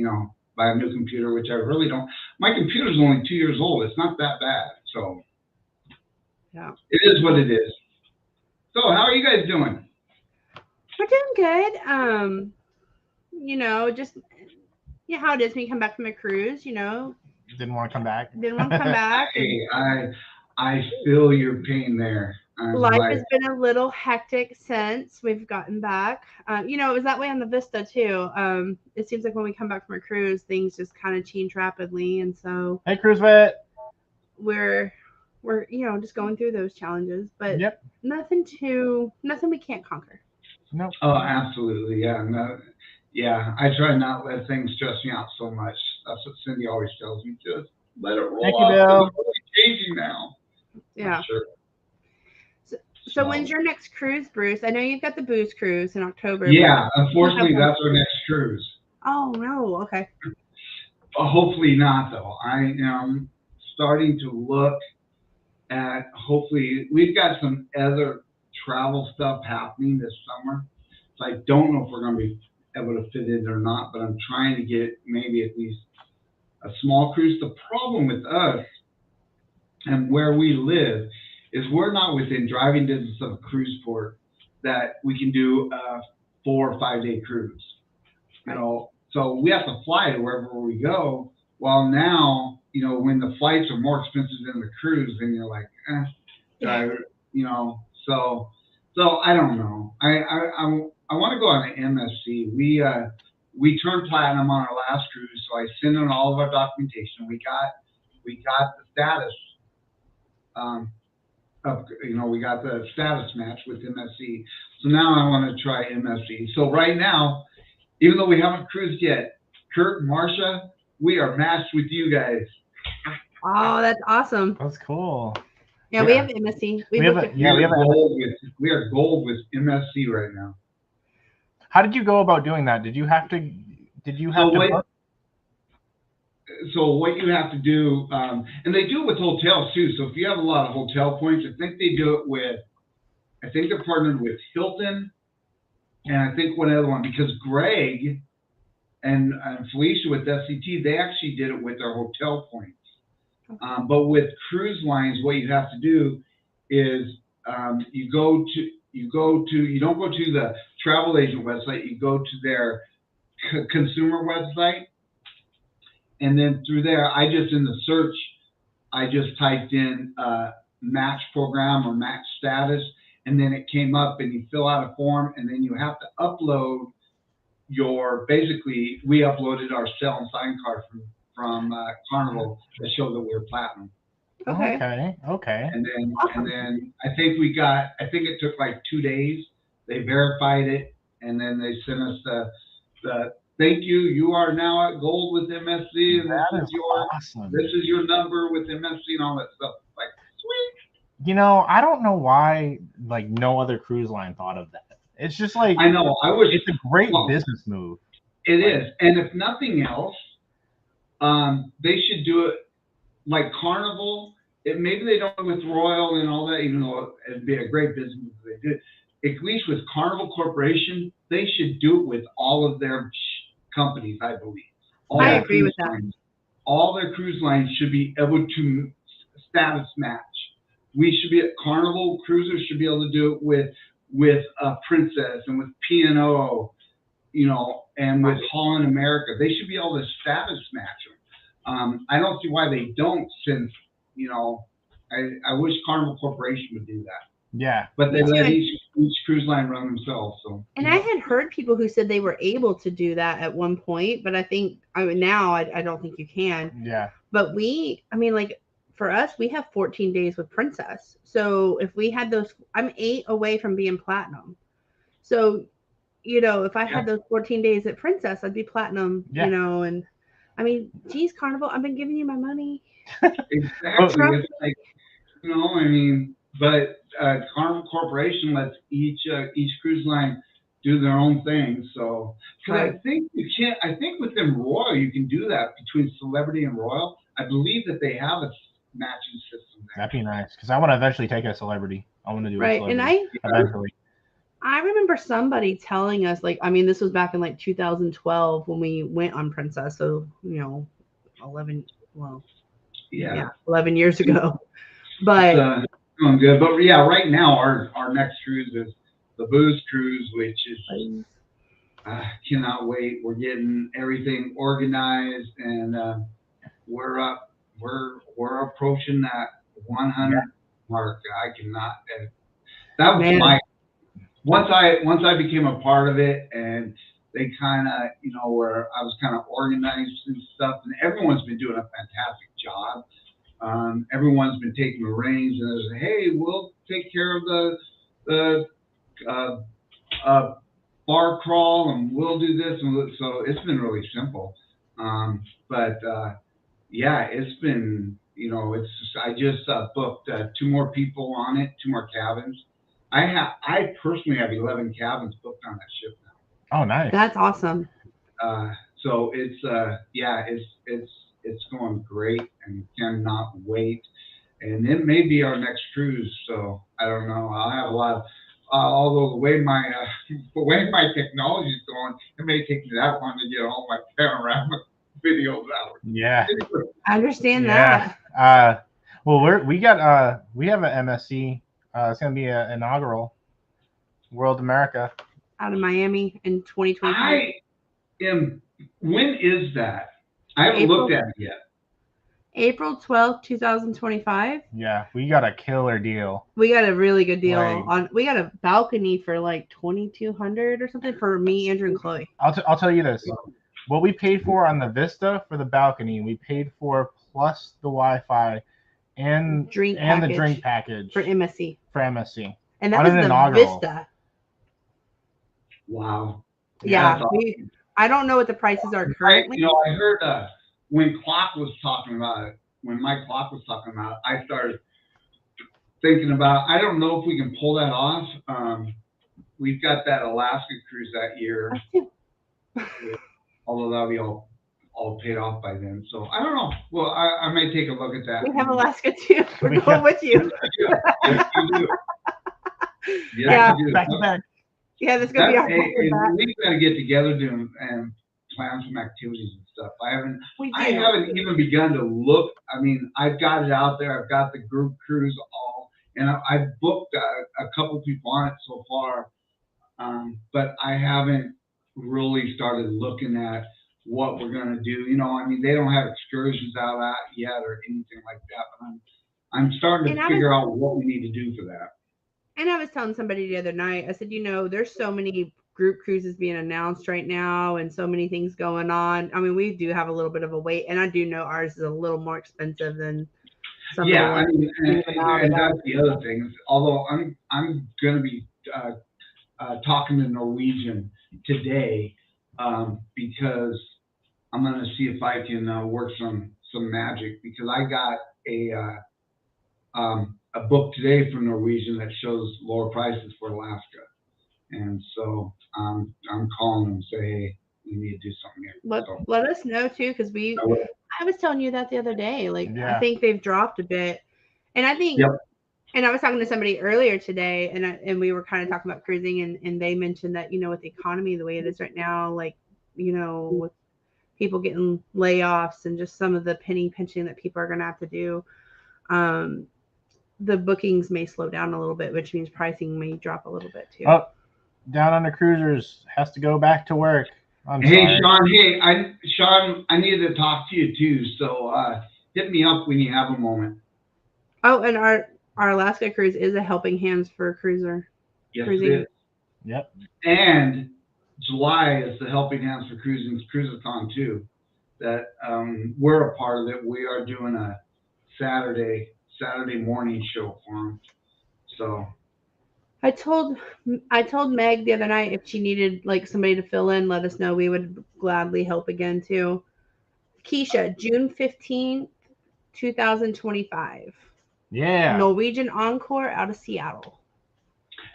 buy a new computer, which I really don't. My computer's only 2 years old. It's not that bad. So yeah, it is what it is. So how are you guys doing? We're doing good. Just how it is when you come back from a cruise. Didn't want to come back. Didn't want to come back. Hey, I feel your pain there. Life has been a little hectic since we've gotten back. It was that way on the Vista too. It seems like when we come back from a cruise, things just kind of change rapidly, and so hey, Cruise Vet, we're just going through those challenges, but yep, nothing we can't conquer. Nope. Oh, absolutely, yeah, no, yeah. I try not to let things stress me out so much. That's what Cindy always tells me. Just let it roll. Thank you, off. Bill. It's really changing now. Yeah. Sure. So when's your next cruise, Bruce? I know you've got the Booze Cruise in October. Yeah, unfortunately, that's our next cruise. Oh no. Okay. Hopefully not, though. I am starting to look at. Hopefully, we've got some other travel stuff happening this summer, so I don't know if we're going to be able to fit in or not. But I'm trying to get maybe at least a small cruise. The problem with us and where we live is we're not within driving distance of a cruise port that we can do a 4 or 5 day cruise. So we have to fly to wherever we go. While now, when the flights are more expensive than the cruise, then you're like, So I don't know. I want to go on an MSC. We turned platinum on our last cruise, so I sent in all of our documentation. We got the status. We got the status match with MSC. So now I want to try MSC. So right now, even though we haven't cruised yet, Kurt and Marsha, we are matched with you guys. Oh, that's awesome. That's cool. Yeah, we have MSC. We are gold with MSC right now. How did you go about doing that? Did you have to book? So what you have to do, and they do it with hotels too. So if you have a lot of hotel points, I think they do it I think they're partnered with Hilton, and I think one other one, because Greg and Felicia with SCT, they actually did it with their hotel points. Okay. But with cruise lines, what you have to do is you don't go to the travel agent website, you go to their consumer website. And then through there, in the search, I just typed in match program or match status, and then it came up, and you fill out a form, and then you have to upload we uploaded our sell and sign card from Carnival to show that we're platinum. Okay. And then I think it took like 2 days. They verified it, and then they sent us the thank you. You are now at gold with MSC, and awesome. This is your number with MSC and all that stuff. Like, sweet. I don't know why no other cruise line thought of that. It's just I know. I wish it's a great business move. It is, and if nothing else, they should do it like Carnival. Maybe they don't with Royal and all that, even though it'd be a great business if they did. At least with Carnival Corporation, they should do it with all of their companies, I believe. I agree with that. All their cruise lines should be able to status match. We should be at Carnival Cruisers should be able to do it with Princess and with P&O, and with Holland America. They should be able to status match I don't see why they don't, since, I wish Carnival Corporation would do that. Yeah. But they Me let too. each cruise line run themselves. So. And I had heard people who said they were able to do that at one point, but I think now I don't think you can. Yeah. But like for us, we have 14 days with Princess. So if we had those, I'm 8 away from being platinum. So, if I had those 14 days at Princess, I'd be platinum, and I mean, geez, Carnival, I've been giving you my money. Exactly. It's like, but Carnival Corporation lets each cruise line do their own thing. So, because I think within Royal you can do that between Celebrity and Royal. I believe that they have a matching system there. That'd be nice, because I want to eventually take a Celebrity. I want to do a Celebrity. And eventually. I remember somebody telling us, this was back in 2012 when we went on Princess. So 11 years ago. But doing good. But yeah, right now our next cruise is the Booze Cruise, which is cannot wait. We're getting everything organized, and we're approaching that 100 mark. I cannot. That was my once I became a part of it, and they kind of where I was kind of organized and stuff, and everyone's been doing a fantastic job. Everyone's been taking the reins, and there's, hey, we'll take care of the bar crawl, and we'll do this, and so it's been really simple. But it's been, I just booked 2 more people on it, 2 more cabins. I personally have 11 cabins booked on that ship now. Oh, nice. That's awesome. So it's going great, and cannot wait. And it may be our next cruise, so I don't know. I'll have a lot of, although the way my technology is going, it may take me that long to get all my panorama videos out. Yeah, I understand that. Well, we have an MSC. It's gonna be an inaugural World America out of Miami in 2025. When is that? I haven't looked at it yet. April 12th, 2025. Yeah, we got a killer deal. We got a really good deal we got a balcony for $2,200 or something for me, Andrew, and Chloe. I'll tell you this. What we paid for on the Vista for the balcony, we paid for plus the Wi-Fi and the drink package for MSC. And that was the inaugural. Vista. Wow. Yeah. I don't know what the prices are currently. I heard when Mike Clark was talking about it, I started thinking about, I don't know if we can pull that off. We've got that Alaska cruise that year. Although that'll be all paid off by then. So I don't know. Well, I may take a look at that. We have Alaska too. We're going with you. Yes, you do. Yes, you do. Back to back. Yeah, that's gonna be our we've got to get together and plan some activities and stuff. I haven't even begun to look. I mean, I've got it out there. I've got the group cruise all, and I've booked a couple people on it so far, but I haven't really started looking at what we're going to do. They don't have excursions out yet or anything like that, but I'm starting to figure out what we need to do for that. And I was telling somebody the other night, I said, there's so many group cruises being announced right now and so many things going on. I mean, we do have a little bit of a wait, and I do know ours is a little more expensive than some of the ones. And that's the other thing. Although I'm going to be talking to Norwegian today because I'm going to see if I can work some magic, because I got a book today from Norwegian that shows lower prices for Alaska, and so I'm calling them and say, hey, we need to do something here. Let us know too, because I was telling you that the other day. I think they've dropped a bit, and I think. Yep. And I was talking to somebody earlier today, and we were kind of talking about cruising, and they mentioned that with the economy the way it is right now, with people getting layoffs and just some of the penny pinching that people are going to have to do, the bookings may slow down a little bit, which means pricing may drop a little bit too. Oh, Down Under Cruisers has to go back to work. I'm Hey, sorry. Sean. Hey, Sean, I needed to talk to you too. So hit me up when you have a moment. Oh, and our Alaska cruise is a Helping Hands for cruiser. Yes, Cruising. it is. Yep. And July is the Helping Hands for Cruising Cruisathon too. That we're a part of it. We are doing a Saturday morning show for them. So I told Meg the other night if she needed like somebody to fill in, let us know. We would gladly help again too. Keisha, June 15th, 2025. Yeah. Norwegian Encore out of Seattle.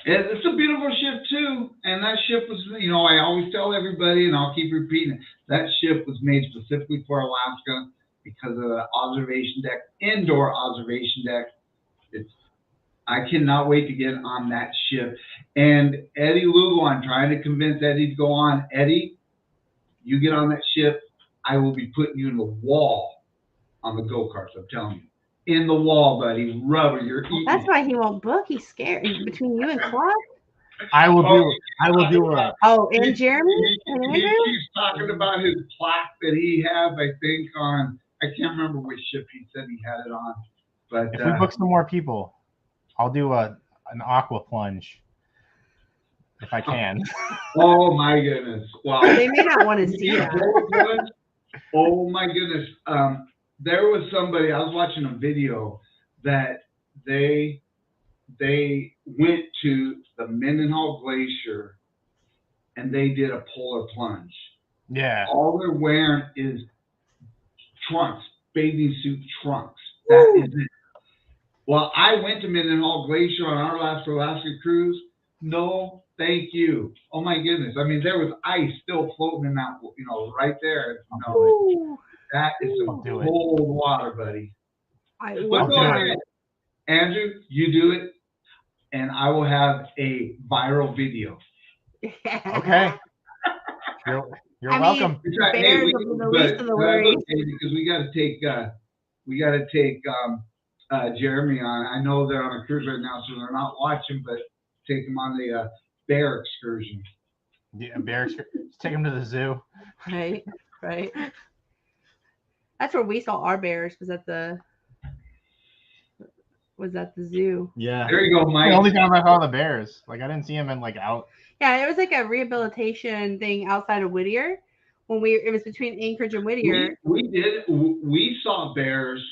it's a beautiful ship too. And that ship was, I always tell everybody, and I'll keep repeating it, that ship was made specifically for Alaska because of the observation deck, indoor observation deck. I cannot wait to get on that ship. And Eddie Lugo, I'm trying to convince Eddie to go on. Eddie, you get on that ship, I will be putting you in the wall on the go-karts, I'm telling you. In the wall, buddy. Rubber, you're eating That's it. why he won't book. He's scared. Between you and Clark. I will do a Oh, and Jeremy He and Andrew. keeps talking about his plaque that he has, I think, on, I can't remember which ship he said he had it on. But if we book some more people, I'll do an aqua plunge if I can. oh my goodness. Wow. They may not want to see that. Oh my goodness. There was somebody, I was watching a video that they went to the Mendenhall Glacier and they did a polar plunge. Yeah. All they're wearing is trunks, bathing suit trunks. That is it. Well, I went to Mendenhall Glacier on our last Alaska cruise. No, thank you. Oh my goodness. I mean, there was ice still floating in that, right there. That is some cold water, buddy. But go ahead. Andrew, you do it, and I will have a viral video. Okay. You're welcome. Bears will be the least of the worries. Because we got to take Jeremy on. I know they're on a cruise right now, so they're not watching, but take them on the bear excursion. Yeah, bear excursion. Take them to the zoo. Right. That's where we saw our bears. Was at the zoo. Yeah. There you go, Mike. The only time I saw the bears. Like I didn't see them in out. Yeah, it was like a rehabilitation thing outside of Whittier. It was between Anchorage and Whittier. We saw bears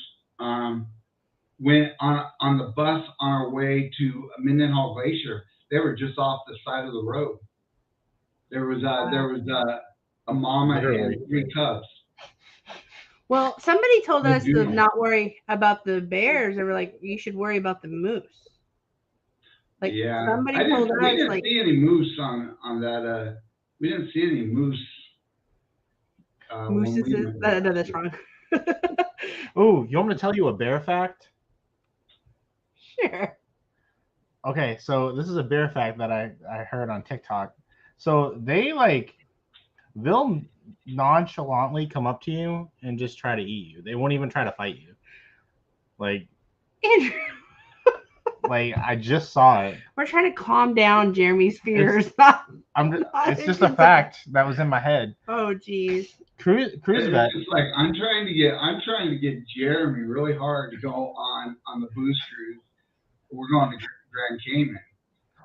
when on the bus on our way to Mendenhall Glacier. They were just off the side of the road. There was a mama and 3 cubs. Well, somebody told us to not worry about the bears. They were like, you should worry about the moose. Like somebody told us, we didn't see any moose on that. We didn't see any moose. Mooses. That's wrong. Oh, you want me to tell you a bear fact? Sure. Okay, so this is a bear fact that I heard on TikTok. So they'll nonchalantly come up to you and just try to eat you. They won't even try to fight you. Like Andrew. Like I just saw it. We're trying to calm down Jeremy's fears. It's just a fact that was in my head. Oh geez. Cruise vet. It's like I'm trying to get Jeremy really hard to go on the booze cruise. We're going to Grand Cayman.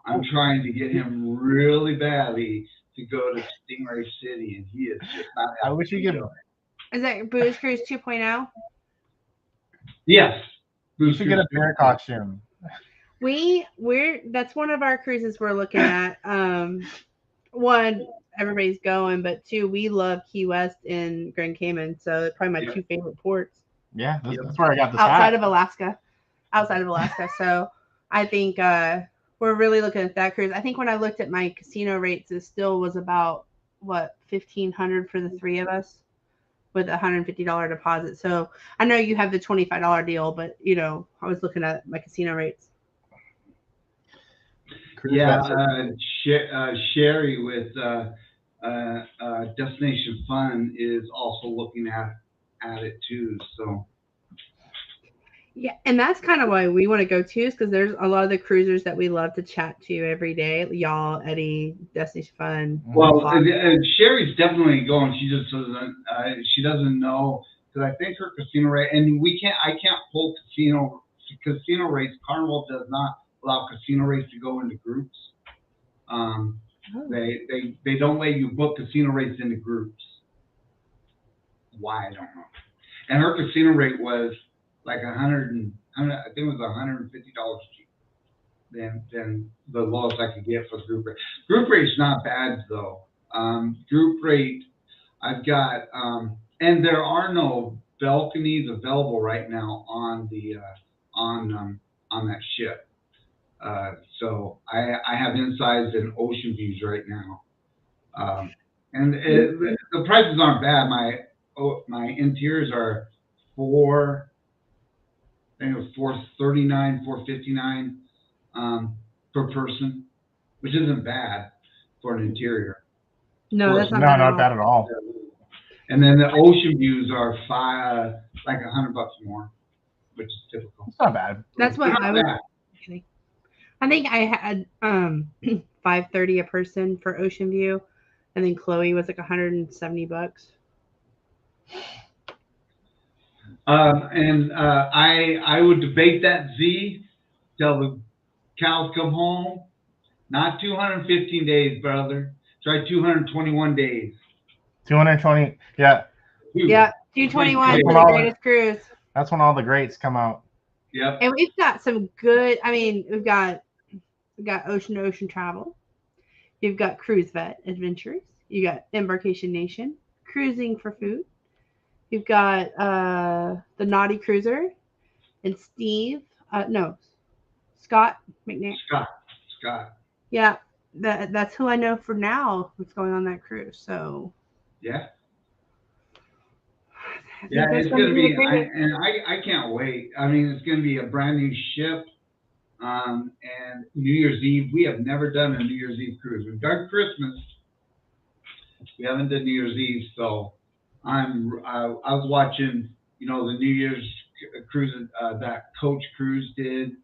I'm trying to get him really badly to go to Stingray City, and he is just not. I wish you could. Is that Booze Cruise 2.0? Yes. You should get a bear costume. That's one of our cruises we're looking at. One, everybody's going, but 2, we love Key West and Grand Cayman, so it's probably my 2 favorite ports. Yeah, that's where I got this outside of Alaska. So I think we're really looking at that cruise. I think when I looked at my casino rates, it still was about $1,500 for the 3 of us with a $150 deposit. So I know you have the $25 deal, but I was looking at my casino rates. Yeah, Sherry with Destination Fun is also looking at it too. So Yeah, and that's kind of why we want to go too, is because there's a lot of the cruisers that we love to chat to every day. Y'all, Eddie, Destiny's Fun. Well, Fox. Sherry's definitely going. She just doesn't. She doesn't know because I think her casino rate, and we can't. I can't pull casino rates. Carnival does not allow casino rates to go into groups. Um, Oh. they don't let you book casino rates into groups. Why I don't know. And her casino rate was like I think it was $150 cheap than the lowest I could get for group rate. Group rate's not bad though. Group rate, I've got, and there are no balconies available right now on the on that ship. So I have insides and ocean views right now, and the prices aren't bad. My interiors are I think it was 439, 459 per person, which isn't bad for an interior. No, that's not No, bad at not all. bad at all. And then the ocean views are like $100 more, which is typical. It's not bad. That's what Not I was. bad. I think I had $530 a person for Ocean View, and then Chloe was like $170. And I would debate that Z till the cows come home. Not 215 days, brother. Try 221 days. 220. Yeah, Dude, Yeah, 221 That's for when the all- greatest cruise. that's when all the greats come out. Yep. And we've got some good. I mean, we've got Ocean to Ocean Travel. You've got Cruise Vet Adventures. You got Embarkation Nation, Cruising for Food. You've got the Naughty Cruiser and Steve. No, Scott McNair. Scott. Yeah, that's who I know for now. What's going on that cruise? So Yeah. I think Yeah, that's it's gonna be, a great- I can't wait. I mean, it's gonna be a brand new ship. And New Year's Eve, we have never done a New Year's Eve cruise. We've done Christmas. We haven't done New Year's Eve, so I was watching, the New Year's cruise that Coach Cruise did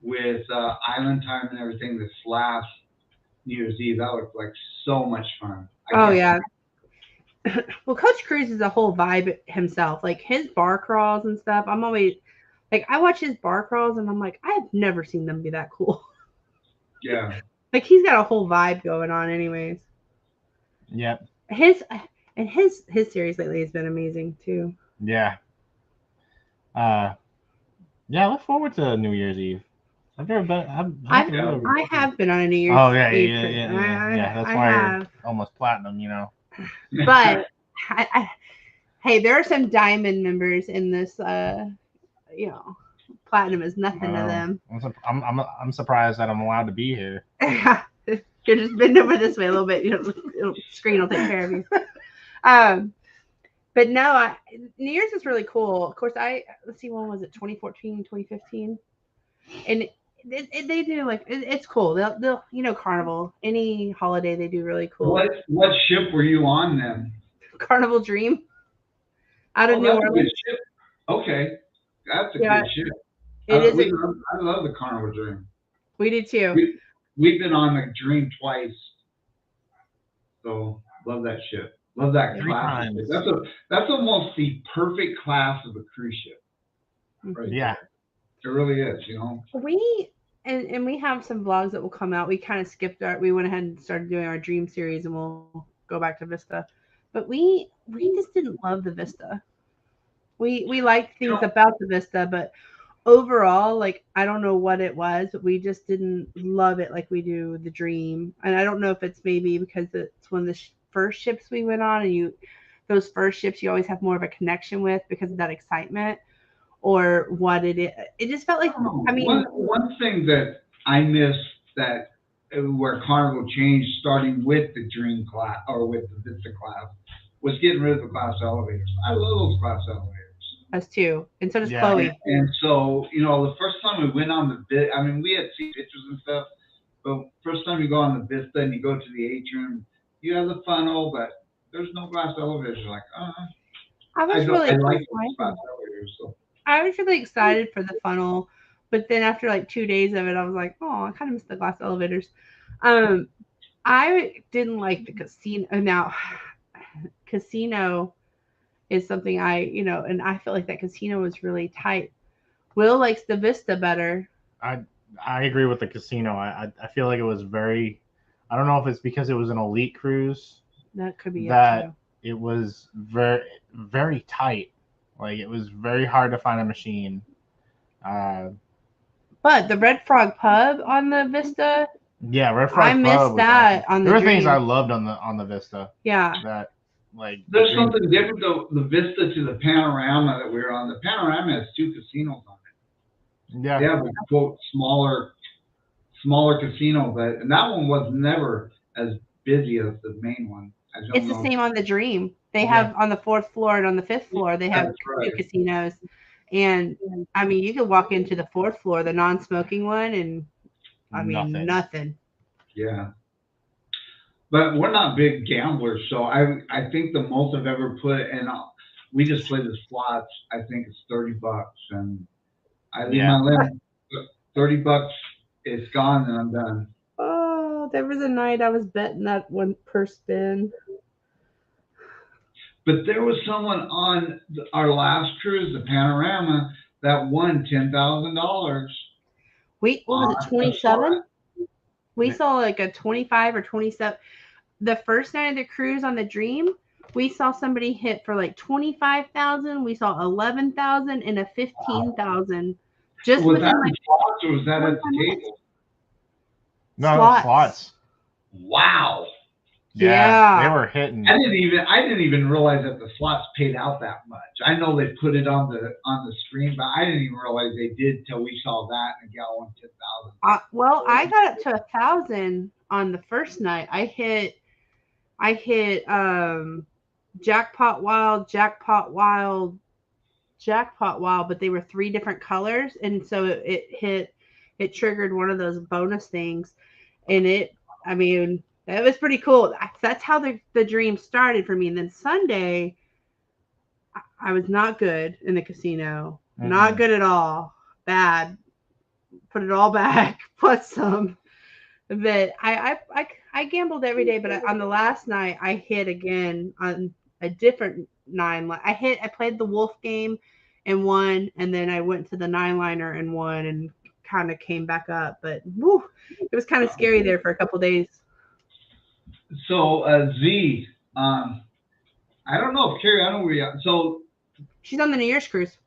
with Island Time and everything this last New Year's Eve. That looked like so much fun. Oh yeah. Well, Coach Cruise is a whole vibe himself. Like his bar crawls and stuff. I'm always like, I watch his bar crawls and I'm like, I've never seen them be that cool. Yeah. Like he's got a whole vibe going on, anyways. Yep. His series lately has been amazing too. Yeah. Yeah. I look forward to New Year's Eve. I've never been. I have been on a New Year's Oh yeah, Eve yeah, cruise. yeah, yeah. Yeah, that's I why have. you're almost platinum. But hey, there are some diamond members in this. Platinum is nothing to them. I'm surprised that I'm allowed to be here. You're just bend over this way a little bit. Screen will take care of you. But no, New Year's is really cool. Of course, let's see, when was it? 2014, 2015, and they do it's cool. They'll Carnival, any holiday they do really cool. What ship were you on then? Carnival Dream out of New That's a Orleans. good ship. Okay, that's a Yeah, good ship. It is. I love the Carnival Dream. We do too. We've been on the Dream twice, so love that ship. Love that 3 class. times. That's almost the perfect class of a cruise ship. Right Yeah. there. It really is. We have some vlogs that will come out. We kind of we went ahead and started doing our Dream series, and we'll go back to Vista. But we just didn't love the Vista. We liked things about the Vista, but overall, like, I don't know what it was, but we just didn't love it like we do the Dream. And I don't know if it's maybe because it's one of the first ships we went on, and those first ships you always have more of a connection with because of that excitement, or what it is. It just felt like, one thing that I missed that where Carnival changed, starting with the Dream class or with the Vista class, was getting rid of the glass elevators. I love those glass elevators. Us too, and so does Yeah. Chloe. And so, the first time we went on the Vista, I mean, we had seen pictures and stuff, but first time you go on the Vista and you go to the atrium, you have the funnel, but there's no glass elevators. You're like, I was I really like disappointed. glass elevators. So I was really excited for the funnel, but then after like 2 days of it, I was like, oh, I kind of miss the glass elevators. I didn't like the casino. Now, casino is something and I feel like that casino was really tight. Will likes the Vista better. I agree with the casino. I feel like it was very. I don't know if it's because it was an elite cruise That could be that it too. it was very tight. Like it was very hard to find a machine. But the Red Frog Pub on the Vista, Yeah, Red Frog I missed Pub was that awesome. on There the were things I Dream. loved on the Vista. Yeah. That like There's the Dream- something different though. The Vista to the Panorama that we were on. The Panorama has 2 casinos on it. Yeah. They have a quote smaller casino, but and that one was never as busy as the main one. I don't It's the know. same on the Dream. They Yeah. have on the 4th floor and on the 5th floor, they have That's 2 right. casinos. And I mean, you could walk into the 4th floor, the non-smoking one, and I mean, nothing. Yeah. But we're not big gamblers, so I think the most I've ever put, and we just play the slots. I think it's $30, and I leave Yeah. my limit. $30, it's gone, and I'm done. Oh, there was a night I was betting that one per spin. But there was someone on our last cruise, the Panorama, that won $10,000. What was it, 27? We saw like a 25 or 27. The first night of the cruise on the Dream, we saw somebody hit for like 25,000. We saw 11,000 and a 15,000. Just Was within that like in slots or was that at the table? No, slots. Wow. Yeah. They were hitting. I didn't even realize that the slots paid out that much. I know they put it on the screen, but I didn't even realize they did till we saw that and a gal won 10,000. Well, I got up to 1,000 on the first night. I hit Jackpot Wild, but they were 3 different colors, and so it triggered one of those bonus things, and it was pretty cool. That's how the Dream started for me. And then Sunday, I was not good in the casino. Mhm. Not good at all. Bad. Put it all back, plus some. But I gambled every day, but on the last night, I hit again on a different 9. I played the Wolf game and won, and then I went to the 9-liner and won, and kind of came back up. But woo, it was kind of scary there for a couple days. So Z, I don't know if Carrie, I don't know where you are. So she's on the New Year's cruise.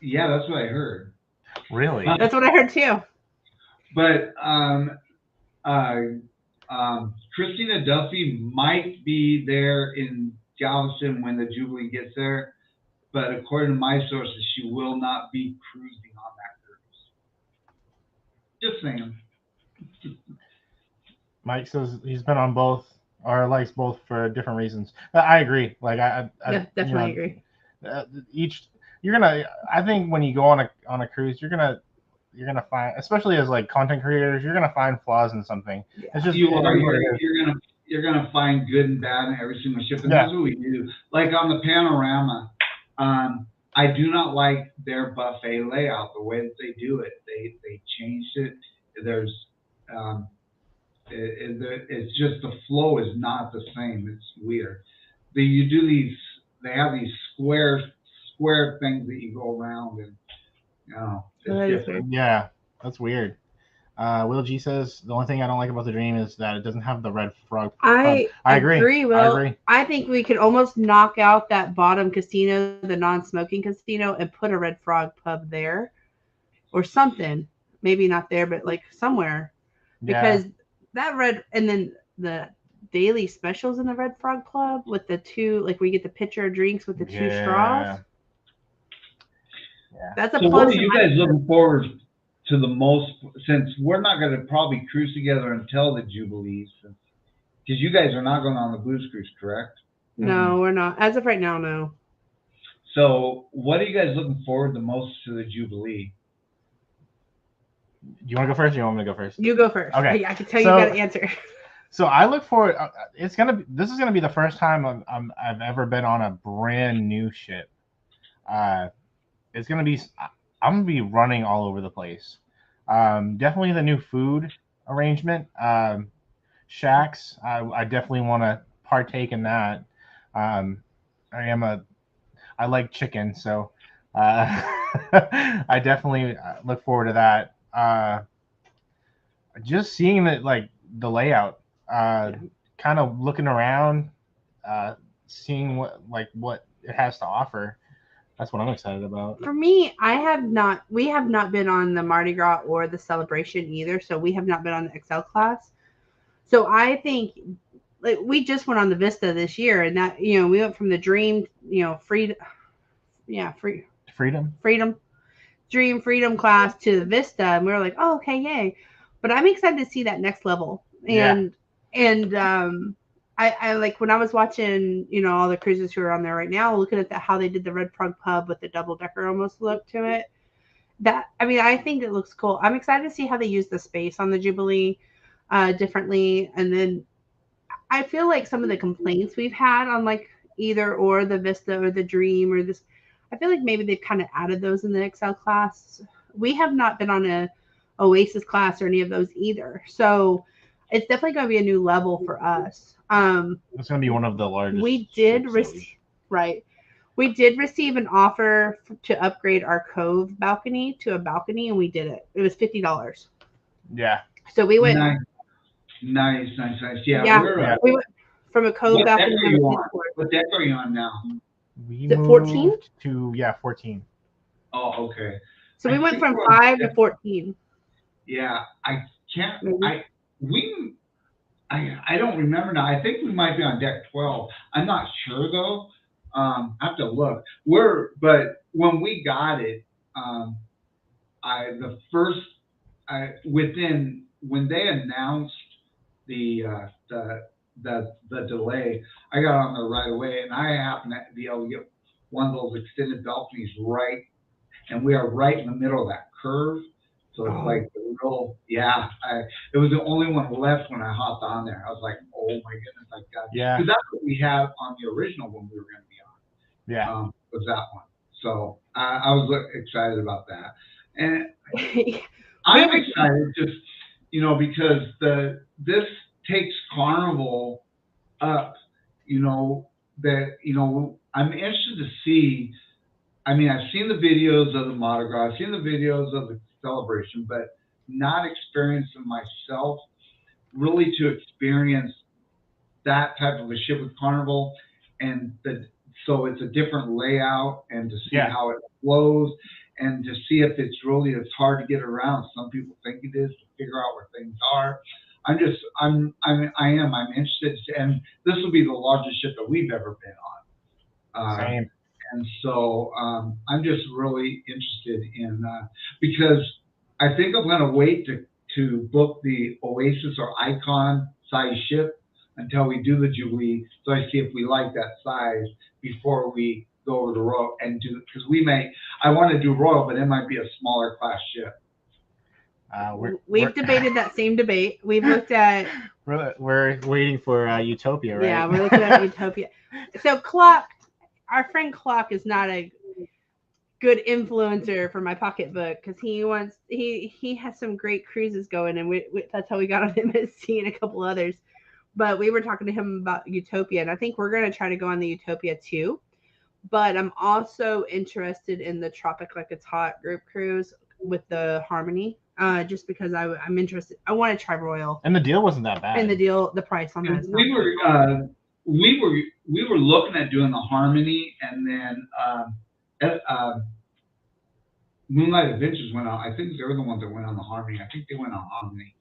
Yeah, that's what I heard. Really? That's what I heard too. But Christina Duffy might be there in Galveston when the Jubilee gets there, but according to my sources, she will not be cruising on that cruise. Just saying. Mike says he's been on both, or likes both for different reasons. I agree. Like I definitely agree. I think when you go on a cruise, you're gonna find, especially as like content creators, you're gonna find flaws in something. Yeah. It's just you're gonna find good and bad in every single ship, and that's what we do. Like on the Panorama, I do not like their buffet layout, the way that they do it. They changed it. There's it's just the flow is not the same. It's weird. They have these square things that you go around, and it's different. Yeah, that's weird. Will G says the only thing I don't like about the Dream is that it doesn't have the Red Frog. I agree. Will. I agree. I think we could almost knock out that bottom casino, the non-smoking casino, and put a Red Frog pub there, or something. Maybe not there, but like somewhere, because that and then the daily specials in the Red Frog Club with the 2, like we get the pitcher of drinks with the 2 straws. Yeah. That's a so plus. What are you guys looking forward to the most, since we're not going to probably cruise together until the Jubilees, because you guys are not going on the Blues Cruise, correct? No, we're not. As of right now, no. So what are you guys looking forward the most to the Jubilee? You want to go first, or you want me to go first? You go first. Okay. I can tell you got to answer. So I look forward. This is gonna be the first time I've ever been on a brand new ship. it's gonna be. I'm gonna be running all over the place. Definitely the new food arrangement. Shacks. I definitely want to partake in that. Um, I like chicken, so I definitely look forward to that. Just seeing that, like the layout, kind of looking around, uh, seeing what it has to offer. That's what I'm excited about. For me, we have not been on the Mardi Gras or the celebration either. So we have not been on the Excel class. So I think like we just went on the Vista this year, and that we went from the Dream, Freedom. Freedom class to the Vista, and we were like, oh, okay, yay! But I'm excited to see that next level, Yeah. and I like when I was watching, all the cruises who are on there right now, looking at how they did the Red Frog Pub with the double decker almost look to it. I think it looks cool. I'm excited to see how they use the space on the Jubilee differently, and then I feel like some of the complaints we've had on like either or the Vista or the Dream or this, I feel like maybe they've kind of added those in the Excel class. We have not been on a Oasis class or any of those either, so it's definitely going to be a new level for us. It's going to be one of the largest. We did receive We did receive an offer to upgrade our Cove balcony to a balcony, and we did it. It was $50. Yeah. So we went. Nice. Yeah, yeah. We went from a Cove balcony. What deck are you on now? Is it 14? To 14. Oh, okay. So we went from 5 to 14. Yeah, I can't. I don't remember now. I think we might be on deck 12. I'm not sure though. I have to look. But when we got it, when they announced the delay, I got on there right away, and I happened to be able to get one of those extended balconies right, and we are right in the middle of that curve. So it's like the real, it was the only one left when I hopped on there. I was like, oh my goodness, I got it. Yeah. Because that's what we had on the original one we were going to be on. Yeah. Was that one. So I was excited about that. And I'm excited just, because this takes Carnival up, I'm interested to see. I mean, I've seen the videos of the Mardi Gras, I've seen the videos of the celebration, but not experienced them myself. Really to experience that type of a ship with Carnival, and so it's a different layout, and to see how it flows, and to see if it's hard to get around. Some people think it is, to figure out where things are. I'm interested, and this will be the largest ship that we've ever been on. Same. And so I'm just really interested in because I think I'm going to wait to book the Oasis or Icon size ship until we do the Jubilee, so I see if we like that size before we go over to Royal and do, because I want to do Royal, but it might be a smaller class ship. We've debated that same debate. We've looked at. We're waiting for Utopia, right? Yeah, we're looking at Utopia. So our friend Clock is not a good influencer for my pocketbook because he has some great cruises going, and that's how we got on MSC and a couple others. But we were talking to him about Utopia, and I think we're going to try to go on the Utopia too. But I'm also interested in the Tropic Like It's Hot group cruise with the Harmony, just because I'm interested. I want to try Royal. And the deal wasn't that bad. And the price on that. We were looking at doing the Harmony, and then Moonlight Adventures went on. I think they were the ones that went on the Harmony. I think they went on Harmony,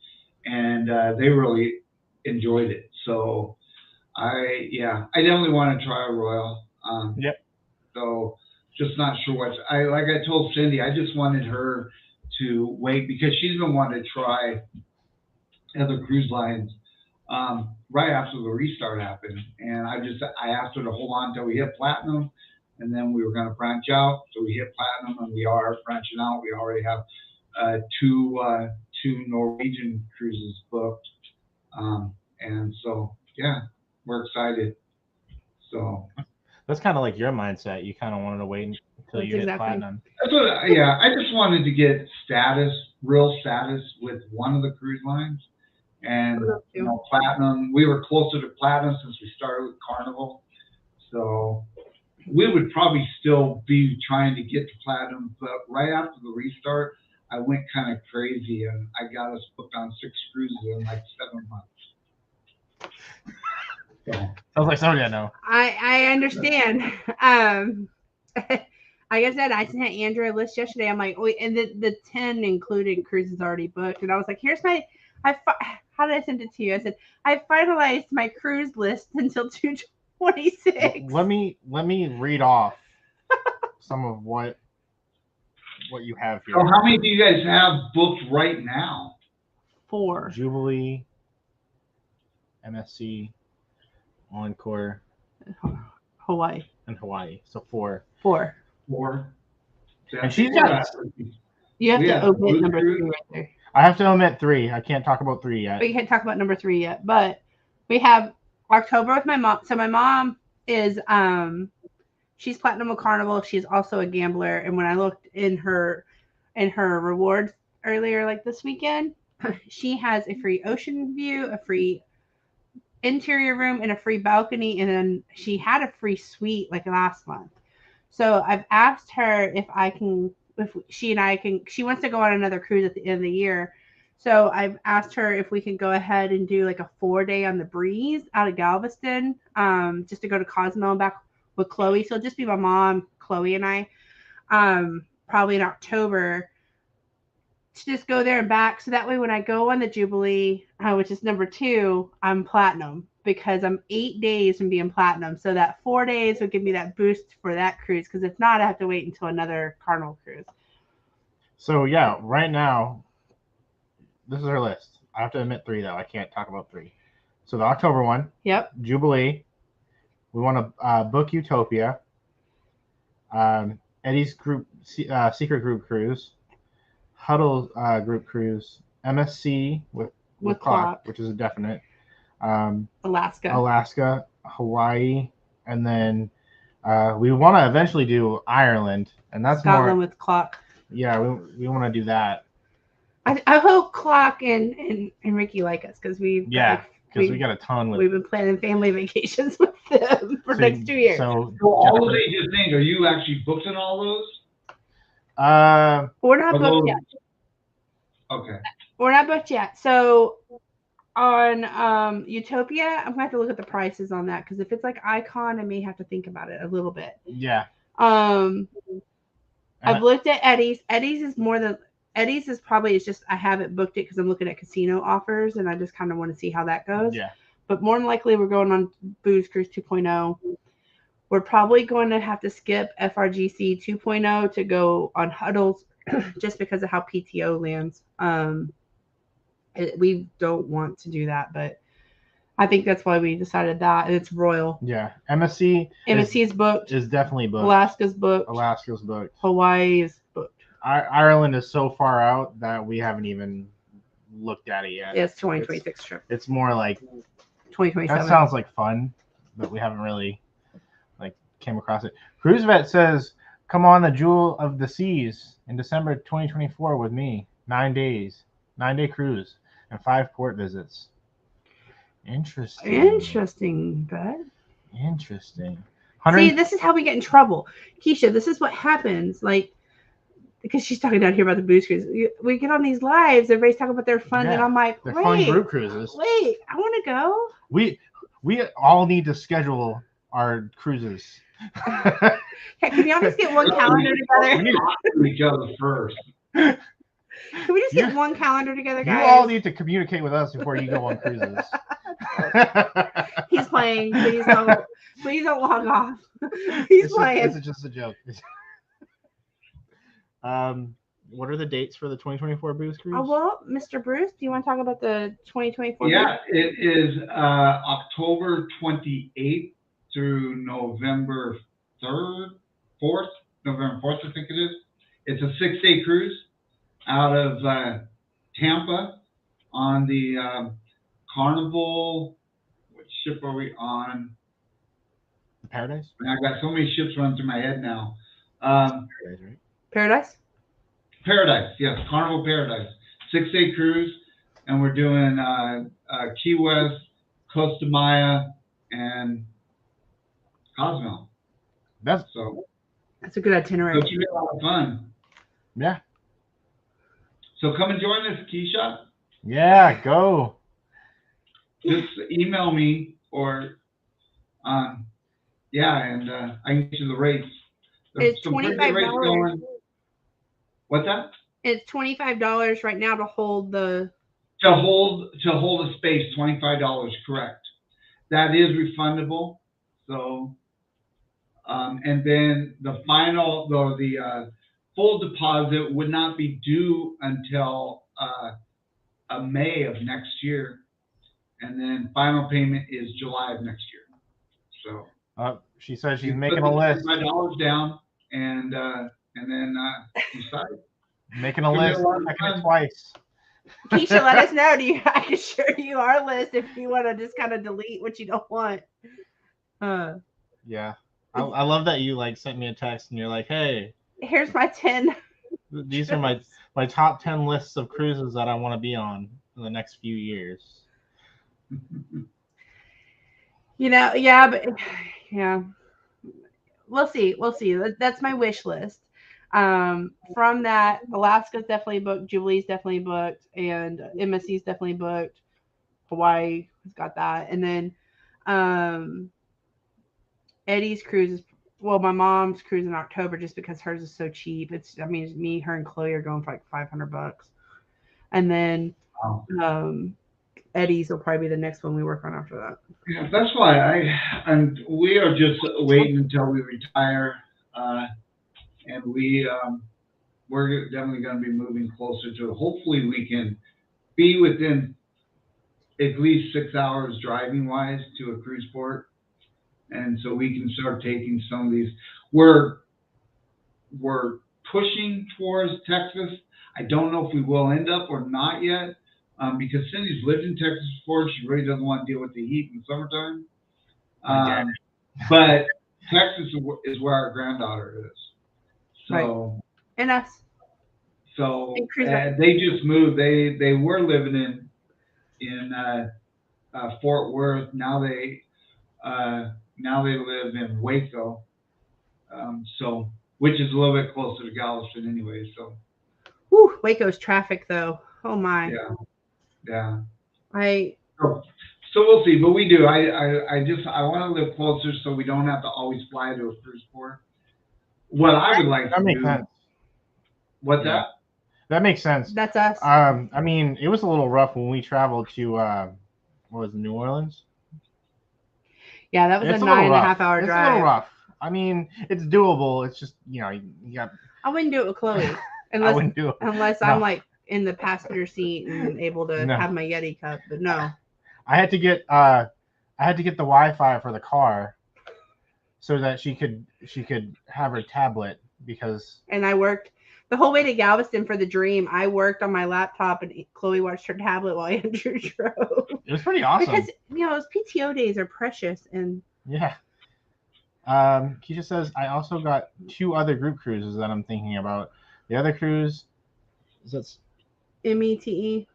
and they really enjoyed it. So I definitely want to try a Royal. Yep. So just not sure like I told Cindy, I just wanted her to wait because she's been wanting to try other cruise lines right after the restart happened, and I asked her to hold on until we hit platinum, and then we were going to branch out. So we hit platinum, and we are branching out. We already have two Norwegian cruises booked, and so we're excited. So that's kind of like your mindset. You kind of wanted to wait until you hit platinum. That's what. Yeah, I just wanted to get real status with one of the cruise lines, and platinum. We were closer to platinum since we started with Carnival, so we would probably still be trying to get to platinum. But right after the restart, I went kind of crazy, and I got us booked on 6 cruises in like 7 months. So. Sounds like somebody I know. I understand. Like I said, I sent Andrew a list yesterday. I'm like, wait, and the 10 including cruises already booked. And I was like, here's my, how did I send it to you? I said, I finalized my cruise list until 2026. Let me read off some of what you have here. So how many do you guys have booked right now? 4. Jubilee, MSC, Encore, Hawaii. and Hawaii. So 4. 4. 4. And she's got. You have to omit number 3 right there. I have to omit 3. I can't talk about 3 yet. But you can't talk about number 3 yet. But we have October with my mom. So my mom is she's platinum with Carnival. She's also a gambler. And when I looked in her rewards earlier, like this weekend, she has a free ocean view, a free interior room, and a free balcony. And then she had a free suite like last month. So I've asked her if she wants to go on another cruise at the end of the year. So I've asked her if we can go ahead and do like a 4-day on the breeze out of Galveston, just to go to Cozumel and back with Chloe. So it'll just be my mom, Chloe, and I, probably in October, to just go there and back. So that way when I go on the Jubilee, which is number 2, I'm platinum, because I'm 8 days from being platinum. So that 4 days would give me that boost for that cruise. Because if not, I have to wait until another Carnival cruise. So yeah, right now, this is our list. I have to admit 3 though. I can't talk about 3. So the October one. Yep. Jubilee. We want to book Utopia. Eddie's group secret group cruise. Huddle group cruise. MSC with Clock, which is a definite. Alaska, Hawaii, and then we want to eventually do Ireland, and that's Scotland more with Clock. Yeah, we want to do that. I hope Clock and Ricky like us, because we got a ton. We've been planning family vacations with them for the next 2 years. So all of these things, are you actually booked in all those? We're not booked yet. Okay. We're not booked yet. So on Utopia, I'm gonna have to look at the prices on that, because if it's like Icon, I may have to think about it a little bit. Yeah. I've looked at Eddie's. Eddie's is probably, it's just I haven't booked it because I'm looking at casino offers and I just kind of want to see how that goes. Yeah. But more than likely, we're going on Booze Cruise 2.0. We're probably going to have to skip FRGC 2.0 to go on Huddles, just because of how PTO lands. We don't want to do that, but I think that's why we decided that. And it's Royal. Yeah. MSC is booked. Is definitely booked. Alaska's booked. Hawaii is booked. Ireland is so far out that we haven't even looked at it yet. Yeah, it's 2026 trip. It's more like 2027. That sounds like fun, but we haven't really came across it. Cruise Vet says, "Come on the Jewel of the Seas in December 2024 with me. 9 days, 9-day cruise, and 5 port visits." Interesting, bud. Interesting. See, this is how we get in trouble, Keisha. This is what happens, because she's talking down here about the booze cruise. We get on these lives, everybody's talking about their fun, and I'm like, they're fun group cruises. Wait, I want to go. We all need to schedule our cruises. Can we all just get one calendar together? We need to talk to each other first. Can we just get one calendar together, guys? You all need to communicate with us before you go on cruises. He's playing. Please don't log off. He's playing. It's just a joke. What are the dates for the 2024 Booze Cruise? Well, Mr. Bruce, do you want to talk about the 2024? Yeah, it is October 28th through November 4th, I think it is. It's a 6-day cruise out of Tampa on the Carnival. What ship are we on? The Paradise? I've got so many ships running through my head now. Paradise, right? Paradise? Paradise, yes, Carnival Paradise, 6-day cruise, and we're doing Key West, Costa Maya, and Cozumel. That's So That's a good so itinerary. it should be a lot of fun. yeah. So come and join us, Keisha. Yeah, go. Just email me or yeah, and I can get you the rates. There's It's some pretty good rates $25. going. What's that? It's $25 right now to hold the. To hold a space, $25, correct. That is refundable. So, and then the full deposit would not be due until May of next year, and then final payment is July of next year. So She says she's you making put a the list. $25 down, and then decide. Making a It's gonna be list. a lot of Checking it fun. twice. Keisha, let us know. I can share you our list if you want to just kind of delete what you don't want. Yeah. I love that you like sent me a text and you're like, hey, Here's my 10. these are my top 10 lists of cruises that I want to be on in the next few years. Yeah, but yeah, we'll see. That's my wish list. From that, Alaska's definitely booked, Jubilee's definitely booked, and MSC's definitely booked. Hawaii has got that, and then Eddie's cruise is, well, my mom's cruise in October just because hers is so cheap. Me, her, and Chloe are going for like $500, and then Wow. Eddie's will probably be the next one we work on after that. Yeah, that's why we are just waiting until we retire, and we're definitely going to be moving closer to it. Hopefully, we can be within at least 6 hours driving wise to a cruise port, and so we can start taking some of these. We're pushing towards Texas. I don't know if we will end up or not yet. Because Cindy's lived in Texas before, she really doesn't want to deal with the heat in the summertime. But Texas is where our granddaughter is. So, right. And us. So they just moved. They were living in Fort Worth. Now they live in Waco. So which is a little bit closer to Galveston anyway. So. Whew, Waco's traffic though. Oh my. Yeah. Yeah. So we'll see, but we do. I want to live closer so we don't have to always fly to a cruise port. What I would like to do. Sense. What's that? That makes sense. That's us. I mean, it was a little rough when we traveled to what was it, New Orleans? Yeah, that was a 9.5 hour drive. It's a little rough. I mean, it's doable. It's just, you got. I wouldn't do it with Chloe. I wouldn't do it. Unless I'm like in the passenger seat and able to have my Yeti cup, but no. I had to get the Wi-Fi for the car so that she could have her tablet because. And I worked the whole way to Galveston for the Dream. I worked on my laptop and Chloe watched her tablet while Andrew drove. It was pretty awesome because those PTO days are precious and. Yeah. Keisha says I also got 2 other group cruises that I'm thinking about. The other cruise is that's METE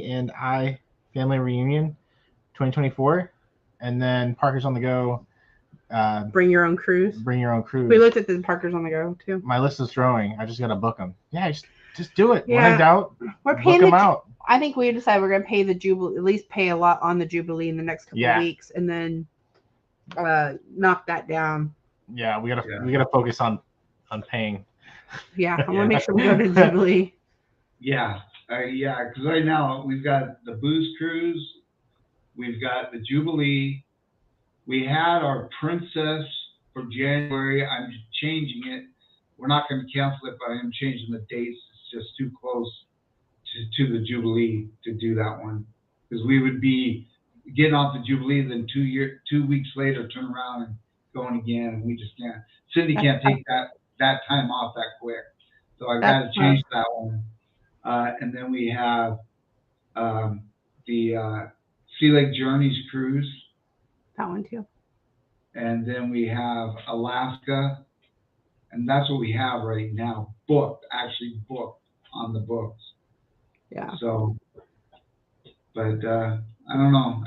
and I Family Reunion 2024, and then Parkers on the Go. Bring your own cruise. We looked at the Parkers on the Go too. My list is growing. I just gotta book them. Yeah, just do it. Yeah. When in doubt, we're paying them out. I think we decided we're gonna pay the Jubilee, at least pay a lot on the Jubilee in the next couple of weeks, and then knock that down. Yeah, we gotta focus on paying. Yeah, I want to make sure we go to Jubilee. Yeah, because right now we've got the Booze Cruise, we've got the Jubilee, we had our Princess for January. I'm changing it. We're not going to cancel it, but I am changing the dates. It's just too close to the Jubilee to do that one because we would be getting off the Jubilee, then 2 weeks later turn around and going again, and we just can't. Cindy can't take that time off that quick, so I got to change that one. And then we have the Sea Lake Journeys cruise. That one too. And then we have Alaska, and that's what we have right now, actually booked on the books. Yeah. So, but I don't know.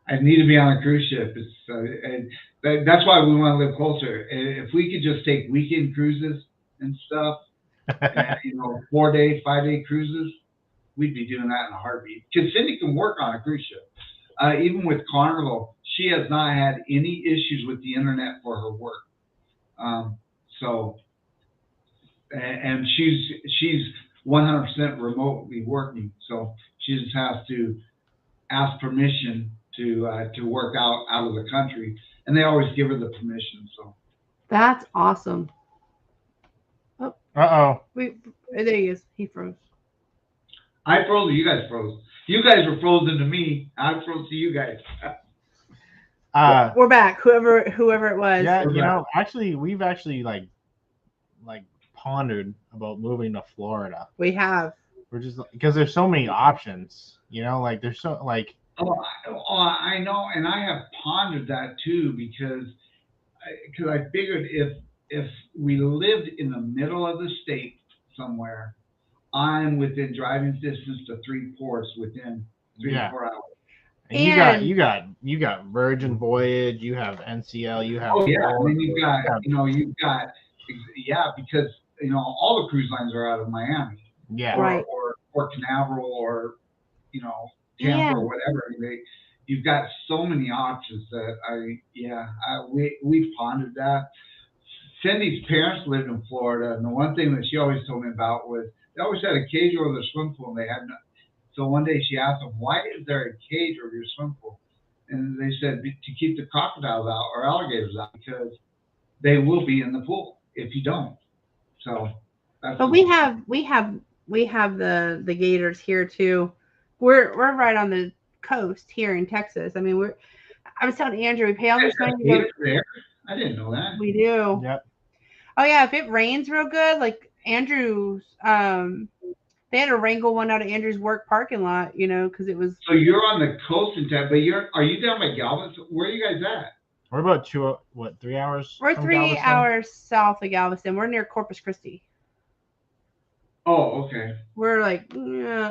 I need to be on a cruise ship. It's and that's why we want to live closer. If we could just take weekend cruises and stuff, and, 4-day, 5-day cruises, we'd be doing that in a heartbeat. Because Cindy can work on a cruise ship. Even with Carnival, she has not had any issues with the internet for her work. And she's 100% remotely working, so she just has to ask permission to work out of the country, and they always give her the permission. So that's awesome. Wait, there he is. He froze. I froze, or you guys froze? You guys were frozen to me. I froze to you guys. We're back. Whoever it was. Yeah, actually, we've actually like pondered about moving to Florida. We have. We're just because there's so many options. Like there's so like. Oh, I know, and I have pondered that too because I figured if we lived in the middle of the state somewhere, I'm within driving distance to 3 ports within 3 to 4 hours. And you got Virgin Voyage, you have NCL, you have. Oh yeah, and then you've got because all the cruise lines are out of Miami. Yeah. Right. Or Canaveral or Tampa or whatever. You've got so many options that we've pondered that. Cindy's parents lived in Florida, and the one thing that she always told me about was they always had a cage over the swim pool, and they had no. So one day she asked them, "Why is there a cage over your swim pool?" And they said, "To keep the crocodiles out or alligators out, because they will be in the pool if you don't." So. But we have the gators here too. We're right on the coast here in Texas. I mean, I was telling Andrew we pay all this money to go. I didn't know that. We do. Yep. Oh yeah, if it rains real good, like Andrew's, they had to wrangle one out of Andrew's work parking lot, because it was. So you're on the coast in Texas, but are you down by Galveston? Where are you guys at? We're about 3 hours? We're 3 hours south of Galveston. We're near Corpus Christi. Oh, okay. We're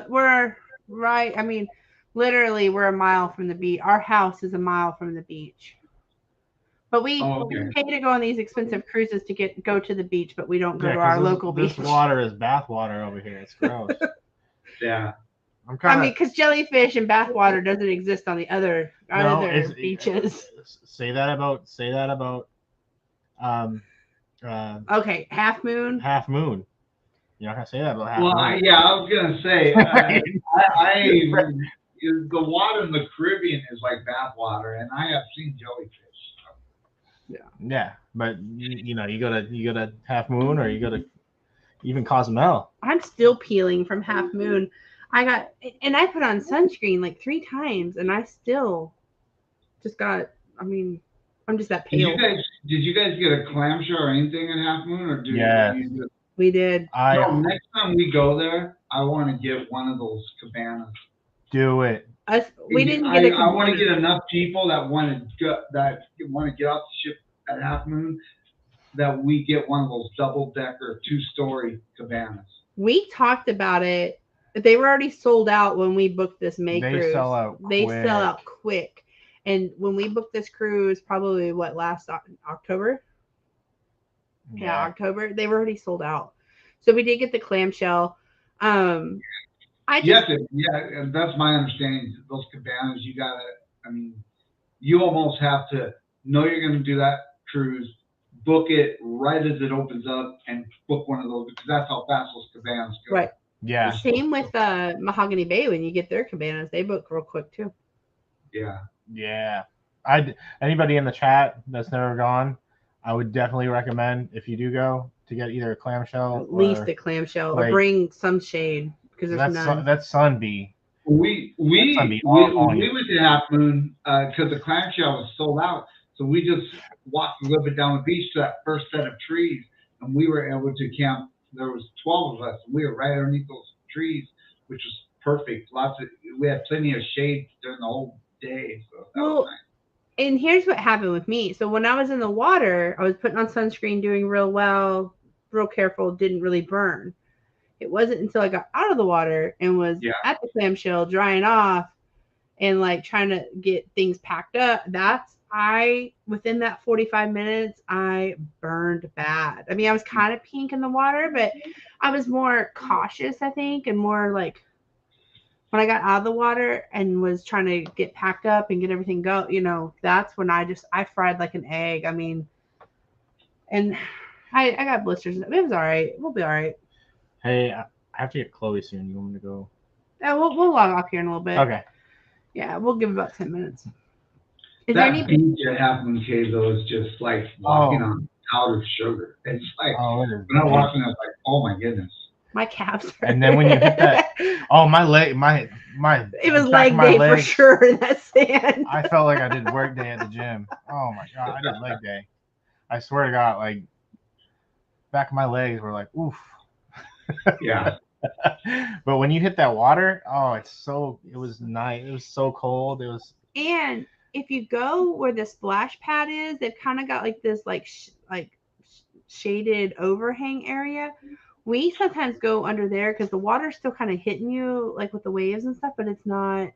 we're right. I mean, literally, we're a mile from the beach. Our house is a mile from the beach. But we pay to go on these expensive cruises to go to the beach, but we don't go to our local beach. This water is bath water over here. It's gross. Yeah. Because jellyfish and bath water doesn't exist on the other beaches. Say that about. Okay, Half Moon. Half Moon. You're not gonna say that about Half Moon. I was gonna say the water in the Caribbean is like bath water, and I have seen jellyfish. Yeah, but you go to Half Moon, or you go to even Cozumel. I'm still peeling from Half Moon. I put on sunscreen like 3 times, and I still just got. I mean, I'm just that pale. Did you guys get a clamshell or anything in Half Moon, or we did. Next time we go there, I want to get one of those cabanas. Do it. We didn't get. I want to get enough people that want to get off the ship at Half Moon that we get one of those double-decker 2-story cabanas. We talked about it. They were already sold out when we booked this May cruise. They sell out quick. And when we booked this cruise, probably last October? Yeah, October. They were already sold out. So we did get the clamshell. And that's my understanding. Those cabanas, you almost have to know you're going to do that cruise, book it right as it opens up, and book one of those, because that's how fast those cabanas go. Right. Yeah. Same with Mahogany Bay. When you get their cabanas, they book real quick too. Yeah. Yeah. Anybody in the chat that's never gone, I would definitely recommend, if you do go, to get either a clamshell, at least a clamshell, or bring some shade, because there's none. That's Sunbee. We went to Half Moon because the clamshell was sold out. So we just walked a little bit down the beach to that first set of trees, and we were able to camp. There was 12 of us, and we were right underneath those trees, which was perfect. We had plenty of shade during the whole day. So that was nice. And here's what happened with me. So when I was in the water, I was putting on sunscreen, doing real well, real careful, didn't really burn. It wasn't until I got out of the water and was at the clamshell drying off and like trying to get things packed up. Within that 45 minutes, I burned bad. I mean, I was kind of pink in the water, but I was more cautious, I think, and more like when I got out of the water and was trying to get packed up and get everything go, that's when I fried like an egg. I mean, and I got blisters. It was all right. We'll be all right. Hey, I have to get Chloe soon. You want me to go? Yeah, we'll log off here in a little bit. Okay. Yeah, we'll give about 10 minutes. Is that beach at Half Moon Cave though is just like walking on powdered sugar. It's like when I'm watching, I was like, oh my goodness. My calves. And then when you hit that, my leg, my. It was leg day for sure in that sand. I felt like I did work day at the gym. Oh my god, I did leg day. I swear to God, like back of my legs were like, oof. Yeah. But when you hit that water, it was nice. It was so cold. And if you go where the splash pad is, they've kind of got like this shaded overhang area. We sometimes go under there because the water's still kind of hitting you like with the waves and stuff, but it's not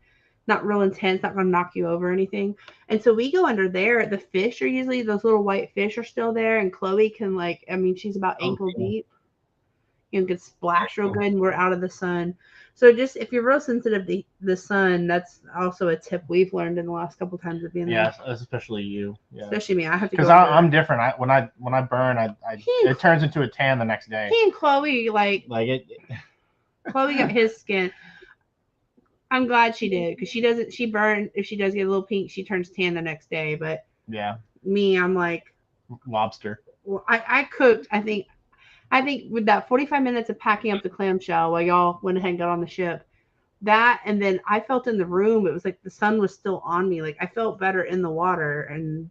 real intense, not going to knock you over or anything. And so we go under there. The fish are usually, those little white fish are still there, and Chloe can she's about ankle deep. You can splash real good, and we're out of the sun. So just if you're real sensitive to the sun, that's also a tip we've learned in the last couple times of being there. Yeah, especially you. Yeah. Especially me. I have to because I'm different. When I burn, it turns into a tan the next day. He and Chloe Chloe got his skin. I'm glad she did because she burned. If she does get a little pink, she turns tan the next day. But yeah, me, I'm like lobster. Well, I cooked. I think with that 45 minutes of packing up the clamshell while y'all went ahead and got on the ship, that, and then I felt in the room, it was like the sun was still on me. Like I felt better in the water, and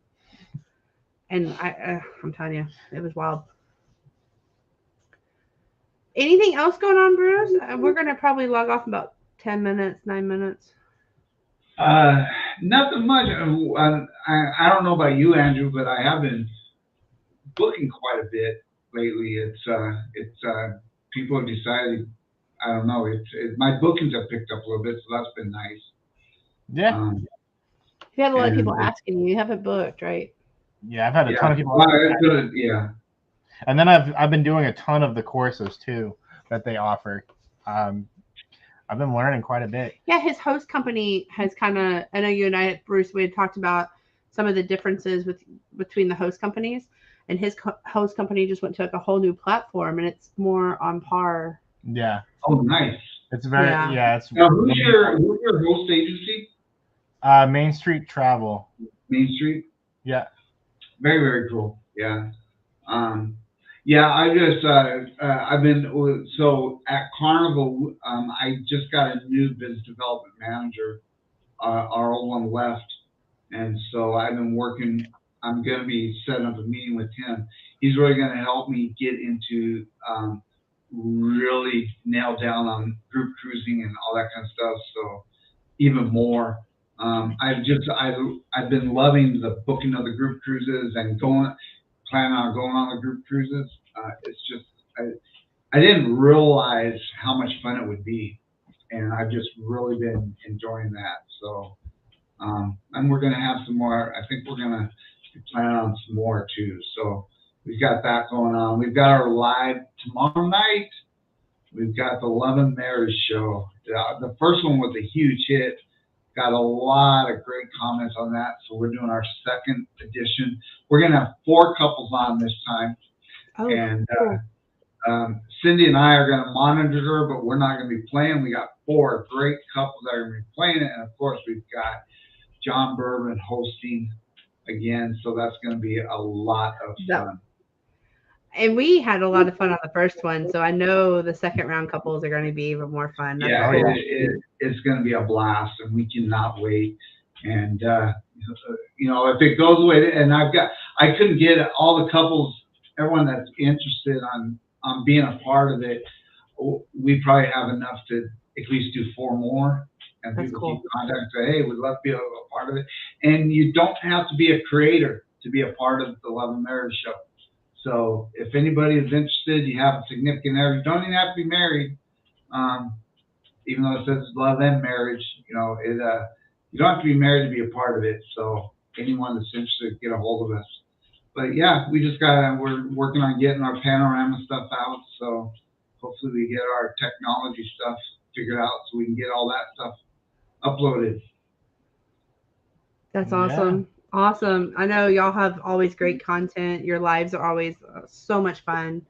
I'm telling you, it was wild. Anything else going on, Bruce? We're gonna probably log off in about 10 minutes, 9 minutes. Nothing much. I don't know about you, Andrew, but I have been booking quite a bit lately. It's people have decided, I don't know, my bookings have picked up a little bit, so that's been nice. Yeah. You had a lot of people asking you. You haven't booked, right? Yeah, I've had a ton of people. Good, yeah. And then I've been doing a ton of the courses too that they offer. I've been learning quite a bit. Yeah, his host company has kind of. I know you and I, Bruce, we had talked about some of the differences between the host companies. And his host company just went to like a whole new platform, and it's more on par. Yeah. Oh, nice. It's very It's. Now, who's your host agency? Main Street Travel. Main Street. Yeah. Very, very cool. Yeah. I just I've been so at Carnival. I just got a new business development manager. Our old one left, and so I've been working. I'm going to be setting up a meeting with him. He's really going to help me get into really nail down on group cruising and all that kind of stuff. So even more, I've been loving the booking of the group cruises and planning on going on the group cruises. It's just I didn't realize how much fun it would be, and I've just really been enjoying that. So and we're going to have some more. I think we're going to plan on some more too. So we've got that going on. We've got our live tomorrow night. We've got the Love and Marriage show. The first one was a huge hit. Got a lot of great comments on that. So we're doing our second edition. We're going to have 4 couples on this time. Oh, and cool. Cindy and I are going to monitor, but we're not going to be playing. We got 4 great couples that are going to be playing it. And of course, we've got John Bourbon hosting again, so that's going to be a lot of fun. And we had a lot of fun on the first one, so I know the second round couples are going to be even more fun. That's cool. It's going to be a blast, and we cannot wait. And if it goes away, and I couldn't get all the couples, everyone that's interested on being a part of it. We probably have enough to at least do 4 more, and That's people cool. keep contacting, say, hey, we'd love to be a part of it. And you don't have to be a creator to be a part of the Love and Marriage Show. So if anybody is interested, you have a significant other, you don't even have to be married. Even though it says love and marriage, you know, you don't have to be married to be a part of it. So anyone that's interested, get a hold of us. But yeah, we're working on getting our panorama stuff out. So hopefully we get our technology stuff figured out so we can get all that stuff uploaded. That's Yeah. awesome. Awesome. I know y'all have always great content. Your lives are always so much fun.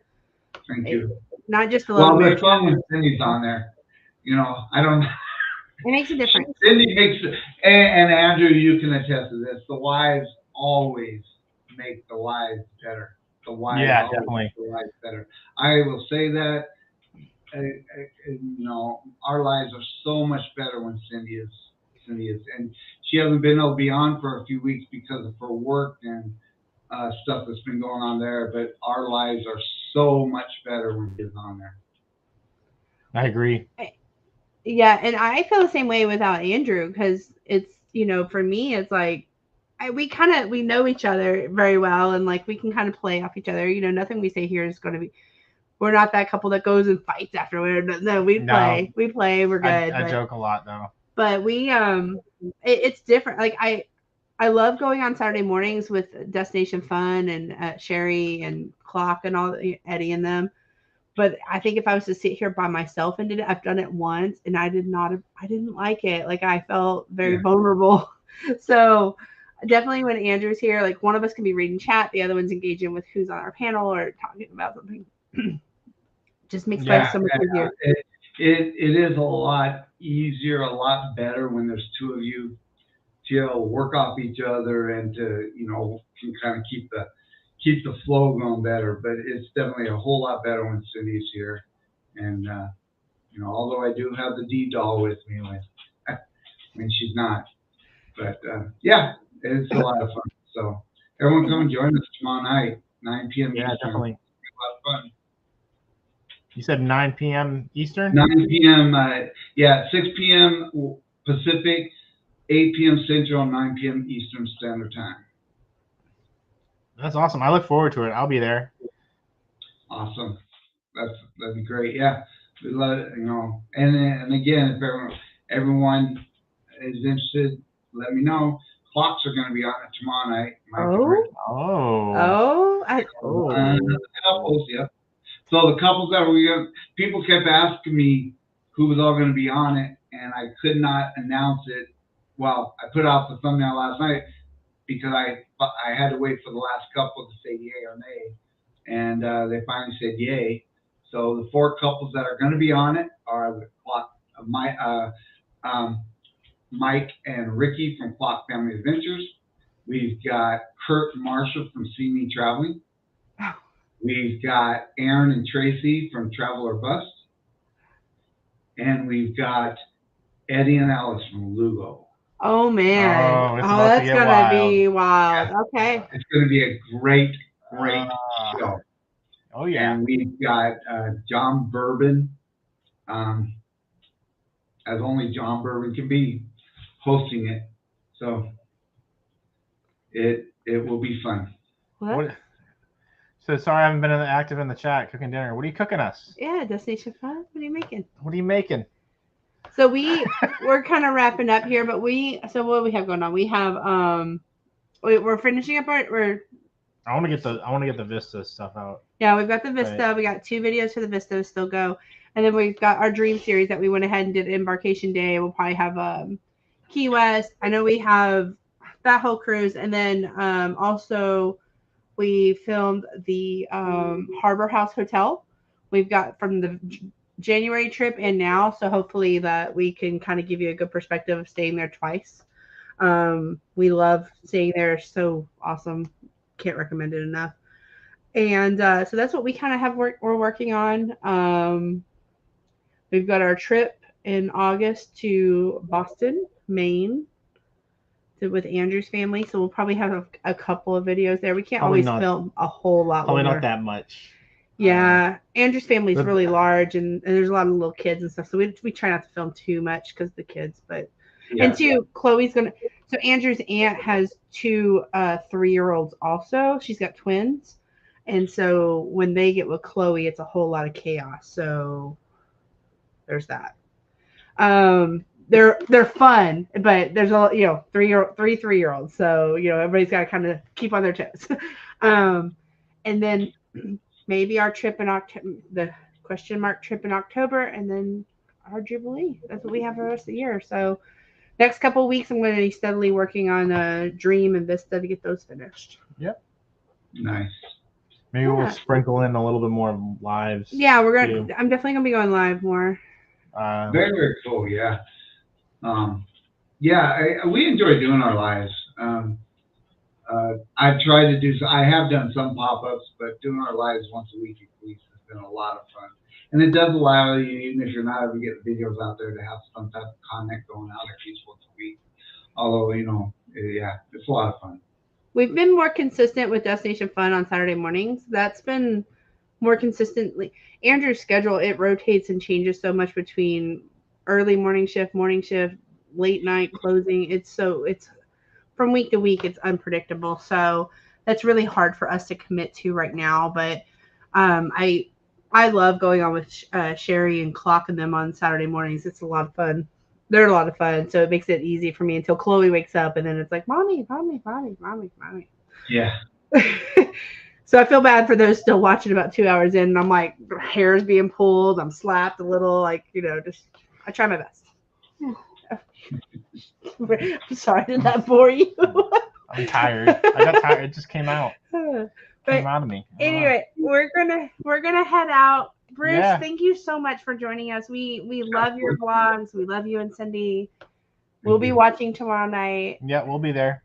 Thank you. Not just the Well, love the marriage. fun when Cindy's on there. You know, I don't. It makes a difference. Cindy makes, and Andrew, you can attest to this. The wives always make the lives better. The wives Yeah, always definitely. make the lives better. I will say that. You know, our lives are so much better when Cindy is, and she hasn't been able to be on for a few weeks because of her work and stuff that's been going on there. But our lives are so much better when she's on there. I agree. Yeah, and I feel the same way without Andrew because it's, you know, for me, it's like we know each other very well and like we can kind of play off each other. You know, nothing we say here is going to be. We're not that couple that goes and fights afterward. No, we play. We play. We're good. I joke a lot though. But we it's different. Like I love going on Saturday mornings with Destination Fun and Sherry and Clock and all Eddie and them. But I think if I was to sit here by myself and did it, I've done it once and I didn't like it. Like I felt very vulnerable. So definitely when Andrew's here, like one of us can be reading chat, the other one's engaging with who's on our panel or talking about something. Just makes life so much easier. It is a lot easier, a lot better when there's two of you to work off each other and to, you know, can kind of keep the flow going better. But it's definitely a whole lot better when Cindy's here. And you know, although I do have the D doll with me when she's not. But yeah, it's a lot of fun. So everyone come and join us tomorrow night, 9 p.m. Yeah, Eastern. definitely. It's a lot of fun. You said 9 p.m. Eastern? 9 p.m. 6 p.m. Pacific, 8 p.m. Central, and 9 p.m. Eastern Standard Time. That's awesome. I look forward to it. I'll be there. Awesome. That'd be great. Yeah, we love it. You know, and again, if everyone is interested, let me know. Clocks are going to be on it tomorrow night. Couples, yeah. So the couples that people kept asking me who was all going to be on it, and I could not announce it. Well, I put out the thumbnail last night because I had to wait for the last couple to say yay or nay, and they finally said yay. So the 4 couples that are going to be on it are Mike and Ricky from Clock Family Adventures. We've got Kurt Marshall from See Me Traveling. We've got Aaron and Tracy from Travel or Bust. And we've got Eddie and Alice from Lugo. Oh, man. Oh, that's going to be wild. Yeah. Okay. It's going to be a great show. Oh, yeah. And we've got John Bourbon, as only John Bourbon can be, hosting it. So it will be fun. So sorry I haven't been active in the chat cooking dinner. What are you cooking us? Yeah, Destination Fun. What are you making? What are you making? So we're kind of wrapping up here, but so what do we have going on? We have we're finishing up I want to get the Vista stuff out. Yeah, we've got the Vista. Right. We got 2 videos for the Vista to still go. And then we've got our Dream series that we went ahead and did Embarkation Day. We'll probably have Key West. I know we have that whole cruise. And then also we filmed the Harbor House Hotel. We've got from the January trip and now. So hopefully that we can kind of give you a good perspective of staying there twice. We love staying there. So awesome. Can't recommend it enough. And so that's what we kind of have we're working on. We've got our trip in August to Boston, Maine, with Andrew's family. So we'll probably have a couple of videos there. We can't always film a whole lot. Probably not that much. Yeah, Andrew's family's But- really large, and there's a lot of little kids and stuff. So we try not to film too much because the kids. But Yeah. and two, Chloe's gonna. So Andrew's aunt has two 3-year-olds also. She's got twins, and so when they get with Chloe, it's a whole lot of chaos. So there's that. They're fun, but there's a 3-year-olds. So everybody's got to kind of keep on their toes. And then maybe our trip in October, the question mark trip in October, and then our Jubilee. That's what we have for the rest of the year. So next couple of weeks, I'm going to be steadily working on Dream and Vista to get those finished. Nice. Maybe we'll Yeah. sprinkle in a little bit more lives. Yeah, too. I'm definitely gonna be going live more. Very, very cool. Yeah. We enjoy doing our lives. I've tried to do. I have done some pop-ups, but doing our lives once a week at least has been a lot of fun. And it does allow you, even if you're not able to get videos out there, to have some type of content going out at least once a week. Although, it's a lot of fun. We've been more consistent with Destination Fun on Saturday mornings. That's been more consistently. Andrew's schedule, it rotates and changes so much between early morning shift, late night closing. It's from week to week, it's unpredictable. So that's really hard for us to commit to right now. But I love going on with Sherry and clocking them on Saturday mornings. It's a lot of fun. They're a lot of fun. So it makes it easy for me until Chloe wakes up, and then it's like, mommy. Yeah. So I feel bad for those still watching about 2 hours in, and I'm like, hair's being pulled, I'm slapped a little, I try my best. I'm sorry, did that bore you? I'm tired. I got tired. It just came out. But Came out of me. I don't know. anyway, we're gonna head out. Bruce, Yeah. thank you so much for joining us. We love your vlogs. We love you and Cindy. We'll be watching tomorrow night. Yeah, we'll be there.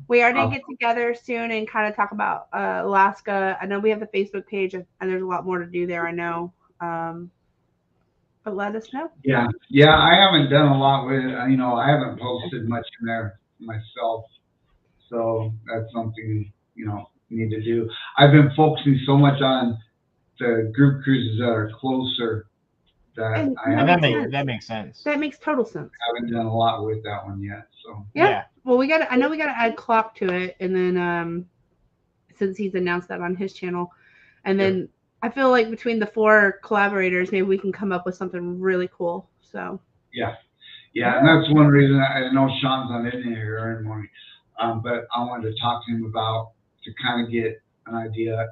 We are going to get together soon and kind of talk about Alaska. I know we have the Facebook page, and there's a lot more to do there, I know. But let us know. Yeah. I haven't done a lot with it. I haven't posted much in there myself. So that's something, need to do. I've been focusing so much on the group cruises that are closer that And I And haven't, that makes sense. That makes total sense. haven't done a lot with that one yet. So Yeah. Well, I know we got to add Clock to it. And then since he's announced that on his channel. And then I feel like between the 4 collaborators, maybe we can come up with something really cool. So yeah, and that's one reason I know Sean's not in here anymore. But I wanted to talk to him about to kind of get an idea,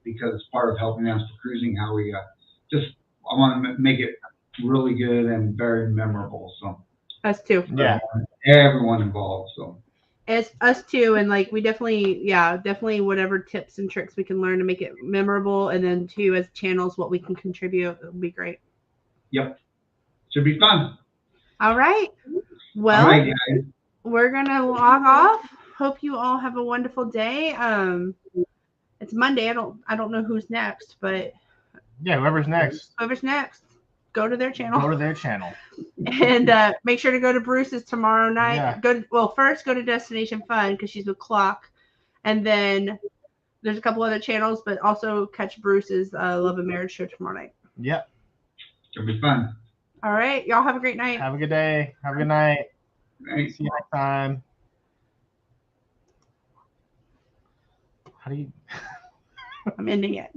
because it's part of helping us for cruising, how we I want to make it really good and very memorable. So us too. Yeah. Everyone involved. So It's us too, and like we definitely whatever tips and tricks we can learn to make it memorable, and then too as channels what we can contribute would be great. Yep, should be fun. All right. Well, All right, guys. we're gonna log off. Hope you all have a wonderful day. It's Monday. I don't know who's next, but Yeah, whoever's next, whoever's next, go to their channel. go to their channel. And make sure to go to Bruce's tomorrow night. Yeah. First go to Destination Fun because she's with Clock, and then there's a couple other channels, but also catch Bruce's Love and Marriage show tomorrow night. Yep. Should be fun. All right, y'all have a great night. Have a good day. Have a good night. Thanks. See you next time. How do you? I'm ending it.